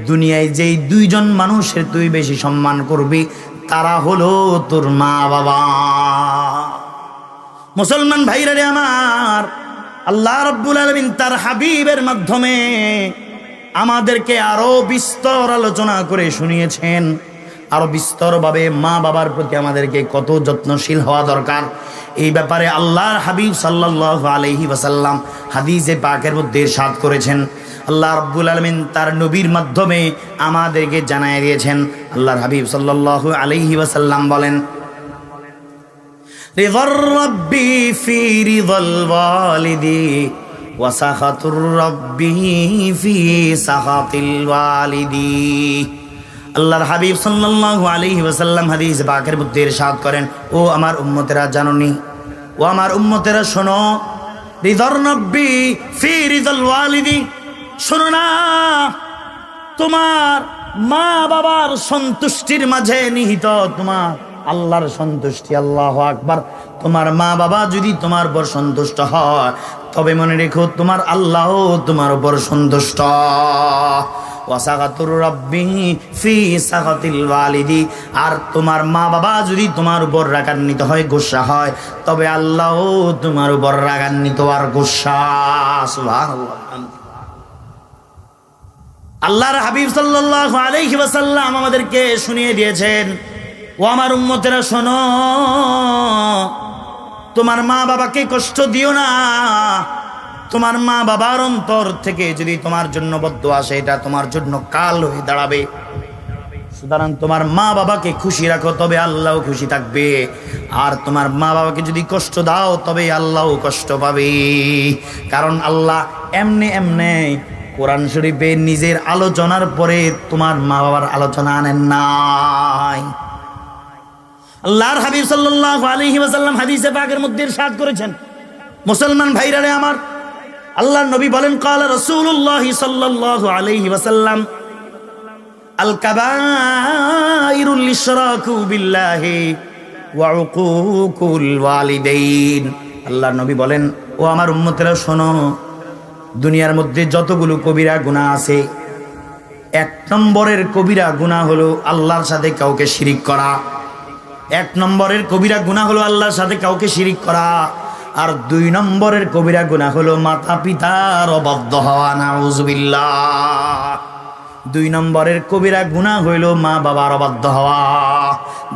দুনিয়ায় যেই দুইজন মানুষের তুই বেশি সম্মান করবি তারা হলো তোর মা বাবা। মুসলমান ভাইরা রে আমার, আল্লাহ রাব্বুল আলামিন তার হাবিবের মাধ্যমে আমাদেরকে আরো বিস্তর আলোচনা করে শুনিয়েছেন। আরো বিস্তরভাবে মা বাবার প্রতি আমাদেরকে কত যত্নশীল হওয়া দরকার, এই ব্যাপারে আল্লাহর হাবিব সাল্লাল্লাহু আলাইহি ওয়াসাল্লাম হাদিসে পাকের মধ্যে ইরশাদ করেছেন। আল্লাহ রাব্বুল আলামিন তার নবীর মাধ্যমে আমাদেরকে জানায় দিয়েছেন। আল্লাহর হাবিব সাল্লাল্লাহু আলাইহি ওয়াসাল্লাম বলেন, রিদার রাব্বি ফি রিদাল ওয়ালিদি ওয়া সাখাতুর রাব্বি ফি সাখাতিল ওয়ালিদি। আল্লাহর হাবিব সাল্লাল্লাহু আলাইহি ওয়াসাল্লাম হাদিস পাকের মধ্যে ইরশাদ করেন, ও আমার উম্মতেরা জানোনি, ও আমার উম্মতেরা শোনো, রিদার রাব্বি ফি রিদাল ওয়ালিদি, শোনো না, তোমার মা বাবার সন্তুষ্টির মাঝে নিহিত তোমার আল্লাহর সন্তুষ্টি। আল্লাহু আকবার। তোমার মা বাবা যদি তোমার উপর সন্তুষ্ট হয় তবে মনে রেখো তোমার আল্লাহ তোমার উপর সন্তুষ্ট। ওয়াসাগাতুর রাব্বি ফি সাগাতিল ওয়ালিদি, আর তোমার মা বাবা যদি তোমার উপর রাগান্বিত হয়, গোসা হয়, তবে আল্লাহ তোমার উপর রাগান্বিত আর গোসা। সুবহানাল্লাহ। আল্লাহর হাবিব সাল্লাল্লাহু আলাইহি ওয়াসাল্লাম আমাদেরকে শুনিয়ে দিয়েছেন, ও আমার উম্মতেরা শোনো, তোমার মা বাবাকে কষ্ট দিও না। তোমার মা বাবার অন্তর থেকে যদি তোমার জন্য বদদুয়া আসে, এটা তোমার জন্য কাল হয়ে দাঁড়াবে। সুতরাং তোমার মা বাবাকে খুশি রাখো, তবে আল্লাহও খুশি থাকবে। আর তোমার মা বাবাকে যদি কষ্ট দাও, তবে আল্লাহও কষ্ট পাবে। কারণ আল্লাহ এমনি এমনি কোরআন শরীফে নিজের আলোচনার পরে তোমার মা বাবার আলোচনা আনেন নাই। আল্লাহর হাবিব সাল্লাল্লাহু আলাইহি ওয়াসাল্লাম হাদিসে পাকের মধ্যে ইরশাদ করেছেন, মুসলমান ভাইরা রে আমার, আল্লাহর নবী বলেন, ক্বালা রাসূলুল্লাহ সাল্লাল্লাহু আলাইহি ওয়াসাল্লাম, আল কাবাইরুল ইশরাকু বিল্লাহি ওয়া উকুকুল ওয়ালিদাইন। আল্লাহর নবী বলেন, ও আমার উম্মতেরা শোনো, দুনিয়ার মধ্যে যতগুলো কবিরা গুনাহ আছে, 1 নম্বরের কবিরা গুনাহ হলো আল্লাহর সাথে কাউকে শিরিক করা। 1 নম্বরের কবিরা গুনাহ হলো আল্লাহর সাথে কাউকে শিরিক করা। আর 2 নম্বরের কবিরা গুনাহ হলো মাতা পিতার অবাধ্য হওয়া। নাউযুবিল্লাহ। 2 নম্বরের কবিরা গুনাহ হইল মা বাবার অবাধ্য হওয়া।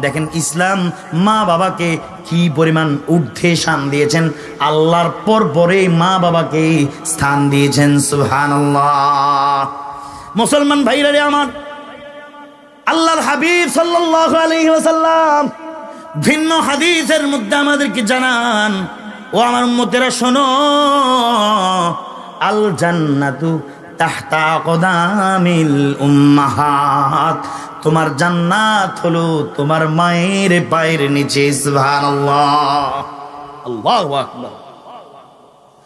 দেখেন ইসলাম মা বাবাকে কি পরিমাণ ঊর্ধ্বে স্থান দিয়েছেন, আল্লাহর পরে মা বাবাকে স্থান দিয়েছেন। সুবহানাল্লাহ। মুসলমান ভাইরা রে আমার, আল্লাহর হাবিব সাল্লাল্লাহু আলাইহি ওয়াসাল্লাম ভিন্ন হাদিসের মধ্যে আমাদেরকে জানান, ও আমার উম্মতেরা শোনো, আল জান্নাতু তাহতা আকদামিল উম্মাহাত, তোমার জান্নাত হলো তোমার মায়ের পায়ের নিচে। সুবহানাল্লাহ, আল্লাহু আকবার।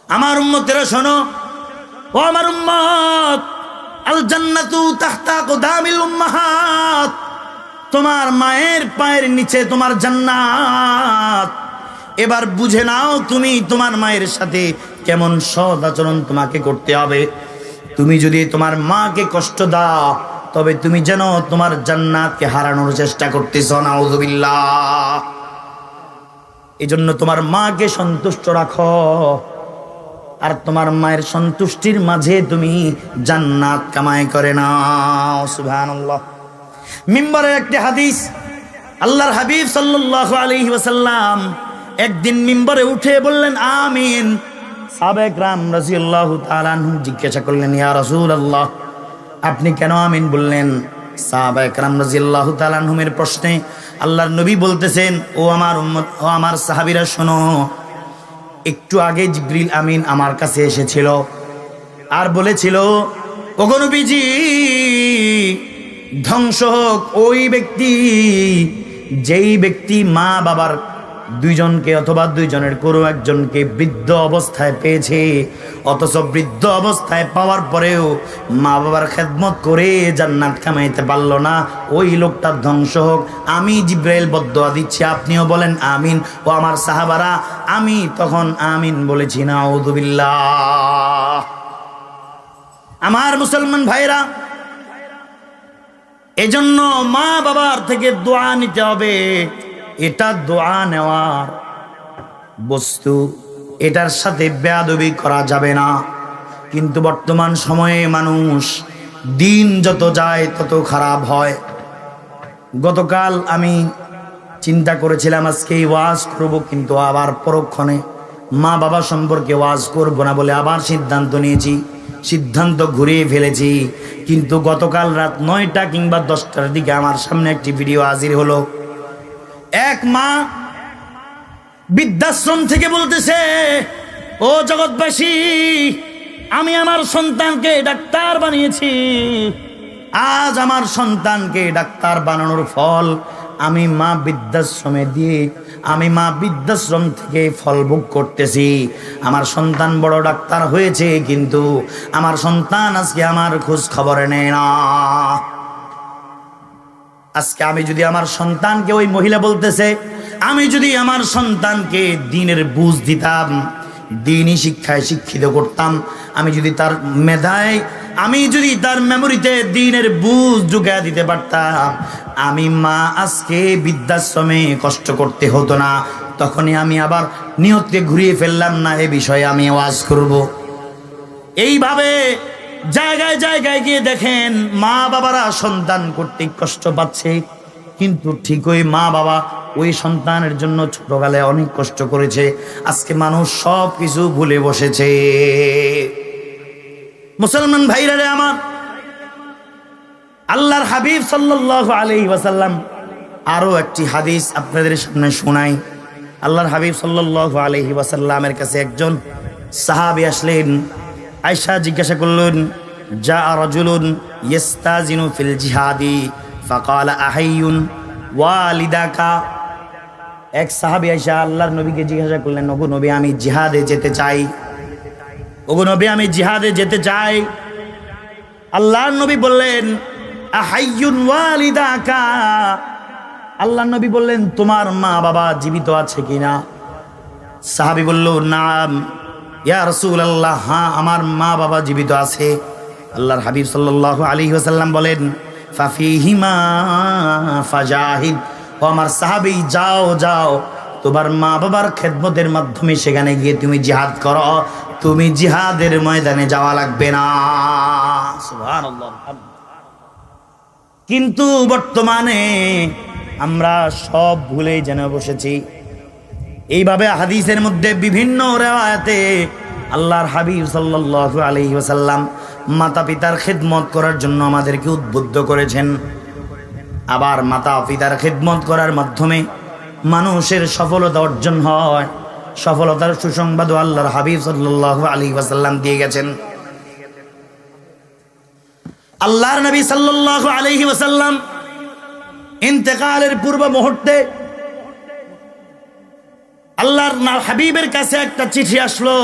আমার উম্মতেরা শোনো, ও আমার উম্মত, আল জান্নাতু তাহতা আকদামিল উম্মাহাত, তোমার মায়ের পায়ের নিচে তোমার জান্নাত। এবার বুঝে নাও তুমি তোমার মায়ের সাথে কেমন সৎ আচরণ তোমাকে করতে হবে। তুমি যদি তোমার মাকে কষ্ট দাও, তবে তুমি যেন তোমার জান্নাতকে হারানোর চেষ্টা করতেছো। নাউযুবিল্লাহ। এজন্য তোমার মাকে সন্তুষ্ট রাখো, আর তোমার মায়ের সন্তুষ্টির মাঝে তুমি জান্নাত কামাই করে নাও। সুবহানাল্লাহ। মিম্বরের একটি হাদিস, আল্লাহর হাবিব সাল্লাল্লাহু আলাইহি ওয়াসাল্লাম একদিন মিম্বরে উঠে বললেন আমিন। সাহাবায়ে কেরাম রাদিয়াল্লাহু তাআলা আনহুম জিজ্ঞাসা করলেন, ইয়া রাসূলুল্লাহ, আপনি কেন আমিন বললেন? সাহাবায়ে কেরাম রাদিয়াল্লাহু তাআলা আনহুমের প্রশ্নে আল্লাহর নবী বলতেছেন, ও আমার উম্মত, ও আমার সাহাবীরা শোনো, একটু আগে জিবরিল আমিন আমার কাছে এসেছিল আর বলেছিল, ওগো নবীজি, ধ্বংস হোক ওই ব্যক্তি যেই ব্যক্তি মা বাবার 2 জনকে অথবা 2 জনের কোনো একজনকে বৃদ্ধ অবস্থায় পেয়েছে, অথচ বৃদ্ধ অবস্থায় পাওয়ার পরেও মা বাবার খেদমত করে জান্নাত কামাইতে পারল না, ওই লোকটা ধ্বংস হোক। আমি জিবরাইল বদদুয়া দিচ্ছি, আপনিও বলেন আমিন। ও আমার সাহাবারা, আমি তখন আমিন বলেছি। নাউযুবিল্লাহ। আমার মুসলমান ভাইরা, এজন্য মা বাবার থেকে দোয়া নিতে হবে। এটা দোয়া নেওয়ার বস্তু, এটার সাথে বেয়াদবি করা যাবে না। কিন্তু বর্তমান সময়ে মানুষ দিন যত যায় তত খারাপ হয়। গতকাল আমি চিন্তা করেছিলাম আজকে ওয়াজ করব, কিন্তু আবার পরক্ষণে মা বাবা সম্পর্কে ওয়াজ করব না বলে আবার সিদ্ধান্ত নিয়েছি, সিদ্ধান্ত ঘুরিয়ে ফেলেছি। কিন্তু গতকাল রাত 9টা কিংবা 10টার দিকে আমার সামনে একটি ভিডিও হাজির হলো। এক মা বৃদ্ধাশ্রম থেকে বলতেছে, ও জগৎবাসী, আমি আমার সন্তানকে ডাক্তার বানিয়েছি। আজ আমার সন্তানকে ডাক্তার বানানোর ফল আমি মা বৃদ্ধাশ্রমে দিয়ে, আমি মা বৃদ্ধাশ্রম থেকে ফল ভোগ করতেছি। আমার সন্তান বড় ডাক্তার হয়েছে, কিন্তু আমার সন্তান আজকে আমার খোঁজ খবরে নেয় না। আজকে আমি যদি আমার সন্তানকে, ওই মহিলা বলতেছে, আমি যদি আমার সন্তানকে দ্বীনের বুঝ দিতাম, দ্বীনি শিক্ষায় শিক্ষিত করতাম, আমি যদি তার মেধায়, আমি যদি তার মেমোরিতে দ্বীনের বুঝ ঢুকিয়ে দিতে পারতাম, আমি মা আজকে বৃদ্ধাশ্রমে কষ্ট করতে হতো না। তখনই আমি আবার নিয়তকে ঘুরিয়ে ফেললাম, না এ বিষয়ে আমি ওয়াজ করব। এইভাবে জায়গায় জায়গায় গিয়ে দেখেন মা বাবারা সন্তান কর্তৃক কষ্ট পাচ্ছে, কিন্তু ঠিক ওই মা বাবা ওই সন্তানের জন্য ছোটকালে অনেক কষ্ট করেছে। আজকে মানুষ সব কিছু ভুলে বসেছে। মুসলমান ভাইরা রে আমার, আল্লাহর হাবিব সাল্লাল্লাহু আলাইহি ওয়াসাল্লাম আরো একটি হাদিস আপনাদের সামনে শোনাই। আল্লাহর হাবিব সাল্লাল্লাহু আলাইহি ওয়াসাল্লামের কাছে একজন সাহাবী আসলেন। আয়েশা জিজ্ঞাসা করলেন, জা রাজুলুন ইস্তাজিনু ফিল জিহাদি ফাকালা আহাইয়ুন ওয়ালিদাকা। এক সাহাবী আয়েশা আল্লাহর নবীকে জিজ্ঞাসা করলেন, ওগো নবী আমি জিহাদে যেতে চাই, ওগো নবী আমি জিহাদে যেতে চাই। আল্লাহর নবী বললেন, আহাইয়ুন ওয়ালিদাকা। আল্লাহর নবী বললেন, তোমার মা বাবা জীবিত আছে কিনা? সাহাবী বলল, নাম ইয়া রাসূলুল্লাহ, হ্যাঁ আমার মা বাবা জীবিত আছে। আল্লাহর হাবিব সাল্লাল্লাহু আলাইহি ওয়াসাল্লাম বলেন, ফাফিহিমা ফাজাহিদ। ও আমার সাহাবী, যাও যাও তোমার মা বাবার খেদমতের মাধ্যমে সেখানে গিয়ে তুমি জিহাদ করো, তুমি জিহাদের ময়দানে যাওয়া লাগবে না। সুবহানাল্লাহ। কিন্তু বর্তমানে আমরা সব ভুলেই জেনে বসেছি। এইভাবে হাদিসের মধ্যে বিভিন্ন রিওয়ায়াতে আল্লাহর হাবিব সাল্লাল্লাহু আলাইহি ওয়াসাল্লাম মাতা পিতার খেদমত করার জন্য আমাদেরকে উদ্বুদ্ধ করেছেন। আবার মাতা পিতার খেদমত করার মাধ্যমে মানুষের সফলতা অর্জন হয়, সফলতার সুসংবাদও আল্লাহর হাবিব সাল্লাল্লাহু আলাইহি ওয়াসাল্লাম দিয়ে গেছেন। আল্লাহর নবী সাল্লাল্লাহু আলাইহি ওয়াসাল্লাম ইন্তেকালের পূর্ব মুহূর্তে আল্লাহর হাবিবের কাছে একটা চিঠি আসলো।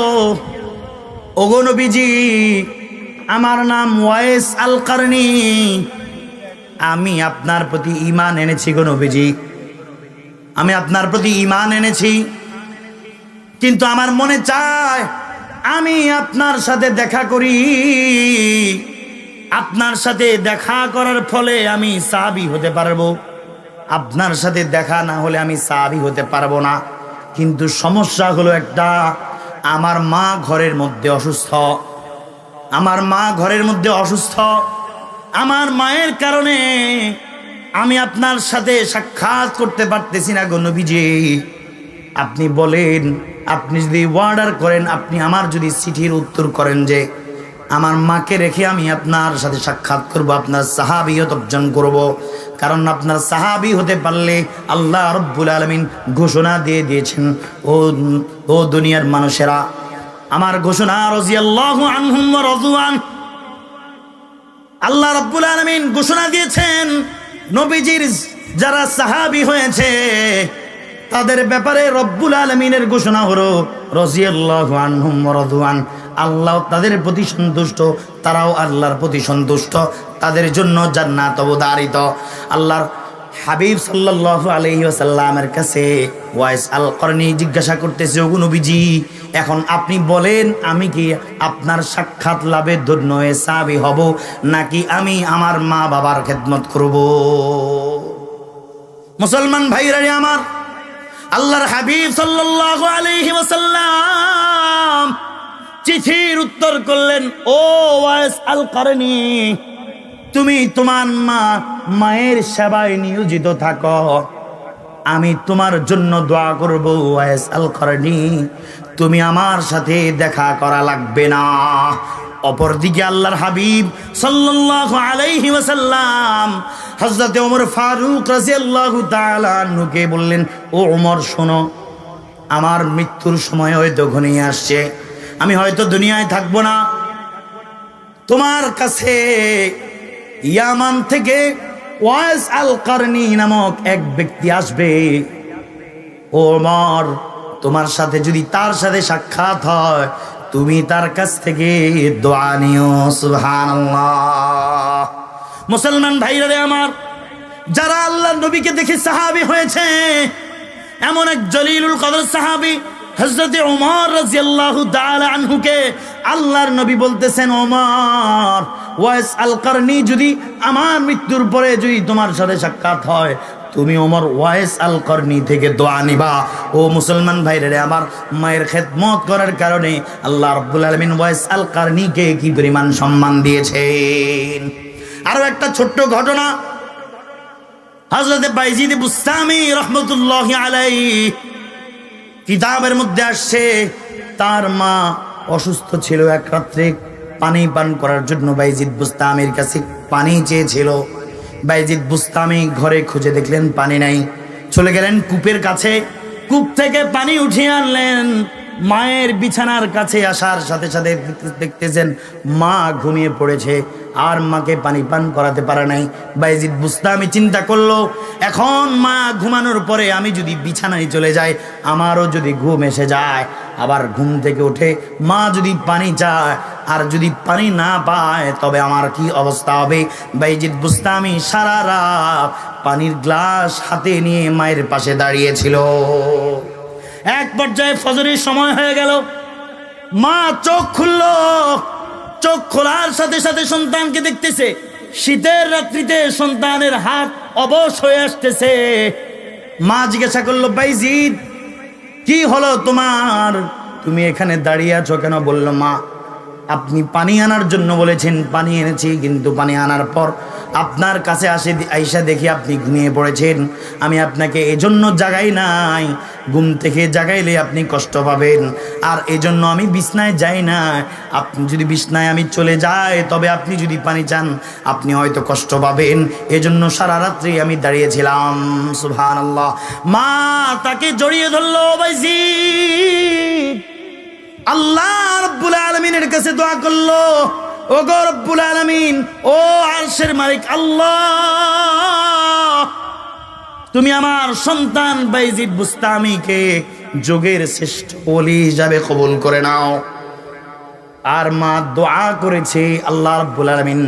ওগো নবীজি, আমার নাম ওয়াইস আল কারনি, আমি আপনার প্রতি ঈমান এনেছি গো নবীজি, আমি আপনার প্রতি ঈমান এনেছি, কিন্তু আমার মনে চায় আমি আপনার সাথে দেখা করি। আপনার সাথে দেখা করার ফলে আমি সাহাবী হতে পারবো, আপনার সাথে দেখা না হলে আমি সাহাবী হতে পারবো না। কিন্তু সমস্যা হলো একটা, আমার মা ঘরের মধ্যে অসুস্থ, আমার মা ঘরের মধ্যে অসুস্থ, আমার মায়ের কারণে আমি আপনার সাথে সাক্ষাৎ করতে পারতেছি না গো নবীজি। আপনি বলেন, আপনি যদি অর্ডার করেন, আপনি আমার যদি চিঠির উত্তর করেন যে আমার মাকে রেখে আমি আপনার সাথে সাক্ষাৎ করব, আপনার সাহাবিয়ত অর্জন করব। কারণ আপনার সাহাবী হতে পারলে আল্লাহ রাব্বুল আলামিন ঘোষণা দিয়ে দিয়েছেন, ও দুনিয়ার মানুষেরা, আমার ঘোষণা রাদিয়াল্লাহু আনহুম ওয়া রাদওয়ান। আল্লাহ রাব্বুল আলামিন ঘোষণা দিয়েছেন, নবীজির যারা সাহাবী হয়েছে তাদের ব্যাপারে রব্বুল আলামিনের ঘোষণা হলো রাদিয়াল্লাহু আনহুম ওয়া রাদওয়ান। আল্লাহ তাদের প্রতি সন্তুষ্ট, তারাও আল্লাহর প্রতি সন্তুষ্ট, তাদের জন্য জান্নাত অবধারিত। আল্লাহর হাবিব সাল্লাল্লাহু আলাইহি ওয়াসাল্লামের কাছে ওয়াইস আল করনি জিজ্ঞাসা করতেছে, ওগো নবীজি, এখন আপনি বলেন আমি কি আপনার সাক্ষাৎ লাভে ধন্য হয়ে সাহাবী হব, নাকি আমি আমার মা বাবার খেদমত করব? মুসলমান ভাইরা আমার, আল্লাহর হাবিব সাল্লাল্লাহু আলাইহি ওয়াসাল্লাম চিঠির উত্তর করলেন, ও ওয়াইস আল কারনি, তুমি তোমার মায়ের সেবায় নিয়োজিত থাকো, আমি তোমার জন্য দোয়া করব। ওয়াইস আল কারনি, তুমি আমার সাথে দেখা করা লাগবে না। অপরদিকে আল্লাহর হাবিব সাল্লাল্লাহু আলাইহি ওয়াসাল্লাম হযরত ওমর ফারুক রাদিয়াল্লাহু তাআলা আনহুকে বললেন, ও ওমর শোনো, আমার মৃত্যুর সময় হয়তো ঘনিয়ে আসছে, আমি হয়তো দুনিয়ায় থাকবো না, তোমার কাছে ইয়ামান থেকে ওয়াইস আল কারনি নামক এক ব্যক্তি আসবে। ও ওমর, তোমার সাথে যদি তার সাথে সাক্ষাৎ হয়, তুমি তার কাছ থেকে দোয়া নিও। সুবহানাল্লাহ। মুসলমান ভাইরা আমার, যারা আল্লাহর নবীকে দেখে সাহাবী হয়েছে, এমন এক জলিলুল কদর সাহাবী হযরতে ওমর রাদিয়াল্লাহু তাআলা আনহুকে আল্লাহর নবী বলতেছেন, ওমর, ওয়াইস আল কারনি যদি আমার মৃত্যুর পরে যদি তোমার সাথে সাক্ষাৎ হয়, তুমি ওমর ওয়াইস আল কারনি থেকে দোয়া নিবা। ও মুসলমান ভাইরা, আমার মায়ের খেদমত করার কারণে আল্লাহ রাব্বুল আলামিন ওয়াইস আল কারনিকে কি পরিমাণ সম্মান দিয়েছেন। আরো একটা ছোট্ট ঘটনা, হযরতে বাইজিদ বুস্তামি রাহমাতুল্লাহি আলাইহি কিতাবের মধ্যে আসছে, তার মা অসুস্থ ছিল। এক রাত্রে পানি পান করার জন্য বাইজিদ বুস্তামির কাছে পানি চেয়েছিল। বাইজিদ বুস্তামি ঘরে খুঁজে দেখলেন পানি নাই, চলে গেলেন কূপের কাছে, কূপ থেকে পানি উঠিয়ে আনলেন। মায়ের বিছানার কাছে আসার সাথে সাথে দেখতেছেন মা ঘুমিয়ে পড়েছে, আর মাকে পানি পান করাতে পারে নাই। বাইজিদ বুস্তামি চিন্তা করলো, এখন মা ঘুমানোর পরে আমি যদি বিছানায় চলে যাই, আমারও যদি ঘুম এসে যায়, আবার ঘুম থেকে উঠে মা যদি পানি চায় আর যদি পানি না পায়, তবে আমার কি অবস্থা হবে। বাইজিদ বুস্তামি সারা রাত পানির গ্লাস হাতে নিয়ে মায়ের পাশে দাঁড়িয়েছিল। এক পর্যায়ে ফজরের সময় হয়ে গেল, মা চোখ খুলল। চোখ খোলার সাথে সাথে সন্তানকে দেখতেছে। শীতের রাত্রিতে সন্তানের হাত অবশ হয়ে আসতেছে। মা জিজ্ঞাসা করলো, বাইজিদ, কি হলো তোমার? তুমি এখানে দাঁড়িয়ে আছো কেন? বলল, মা, আপনি পানি আনার জন্য বলেছেন, পানি এনেছি, কিন্তু পানি আনার পর আপনার কাছে আইসা দেখি আপনি ঘুমিয়ে পড়েছেন। আমি আপনাকে এজন্য জাগাই নাই, ঘুম থেকে জাগাইলে আপনি কষ্ট পাবেন, আর এজন্য আমি বিছনায় যাই না। আপনি যদি বিছনায় আমি চলে যাই, তবে আপনি যদি পানি চান আপনি হয়তো কষ্ট পাবেন, এজন্য সারা রাত্রি আমি দাঁড়িয়েছিলাম। সুবহানাল্লাহ। মা তাকে জড়িয়ে ধরলো। বাইজিদ আল্লাহ রাব্বুল আলামিনের কাছে দোয়া করলো, ও গো রব্বুল আলামিন, ও আরশের মালিক আল্লাহ, তুমি আমার সন্তান বাইজিদ বুস্তামিকে যুগের শ্রেষ্ঠ ওলি হিসাবে কবুল করে নাও। আর মা দোয়া করেছে, আল্লাহ রাব্বুল আলামিন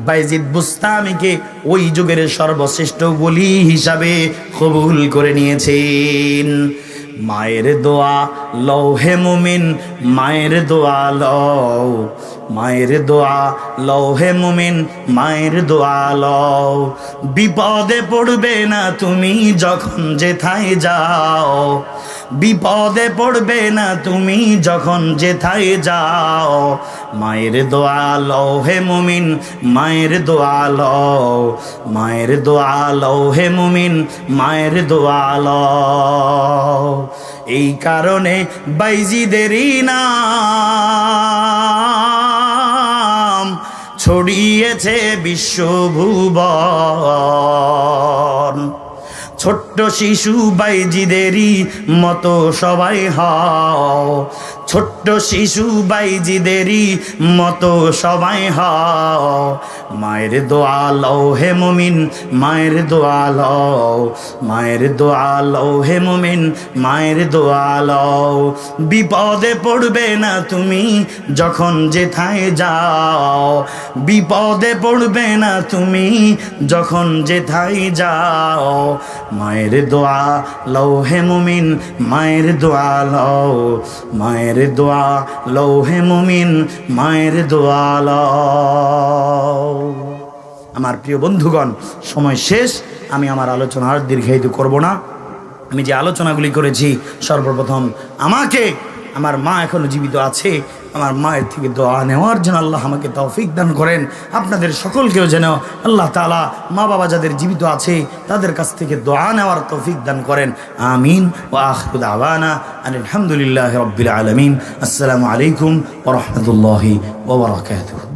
বাইজিদ বুস্তামিকে ওই যুগের সর্বশ্রেষ্ঠ ওলি হিসাবে কবুল করে নিয়েছেন। মায়ের দোয়া লও হে মুমিন, মায়ের দোয়া লও, মায়ের দোয়া লও হে মুমিন, মায়ের দোয়া লও। বিপদে পড়বে না তুমি যখন যেথায় যাও, বিপদে পড়বে না তুমি যখন যেথায় যাও। মায়ের দোয়া লও হে মুমিন, মায়ের দোয়া লও, মায়ের দোয়া লও হে মুমিন, মায়ের দোয়া লও। এই কারণে বাইজিদেরই নাম ছড়িয়েছে বিশ্বভুবন। ছোট্ট শিশু বাইজিদেরই মতো সবাই হও, ছোট্ট শিশু বাইজিদেরই মতো সবাই হও। মায়ের দোয়া লও হে মুমিন, মায়ের দোয়া লও, মায়ের দোয়া লও হে মুমিন, মায়ের দোয়া লও। বিপদে পড়বে না তুমি যখন যেথায় যাও, বিপদে পড়বে না তুমি যখন যেথায় যাও। মায়ের দোয়া লও হে মুমিন, মায়ের দোয়া লও, মায়ের দোয়া লও হে মুমিন, মায়ের দোয়া লও। আমার প্রিয় বন্ধুগণ, সময় শেষ, আমি আমার আলোচনা আর দীর্ঘায়িত করব না। আমি যে আলোচনাগুলি করেছি, সর্বপ্রথম আমাকে, আমার মা এখনো জীবিত আছে, আমার মায়ের থেকে দোয়া নেওয়ার জন্য আল্লাহ আমাকে তৌফিক দান করেন। আপনাদের সকলকেও যেন আল্লাহ তাআলা মা বাবা যাদের জীবিত আছে তাদের কাছ থেকে দোয়া নেওয়ার তৌফিক দান করেন। আমিন। ওয়া আখিরু দাওয়ানা আলহামদুলিল্লাহি রাব্বিল আলামিন। আসসালামু আলাইকুম ওয়া রাহমাতুল্লাহি ওয়া বারাকাতুহু।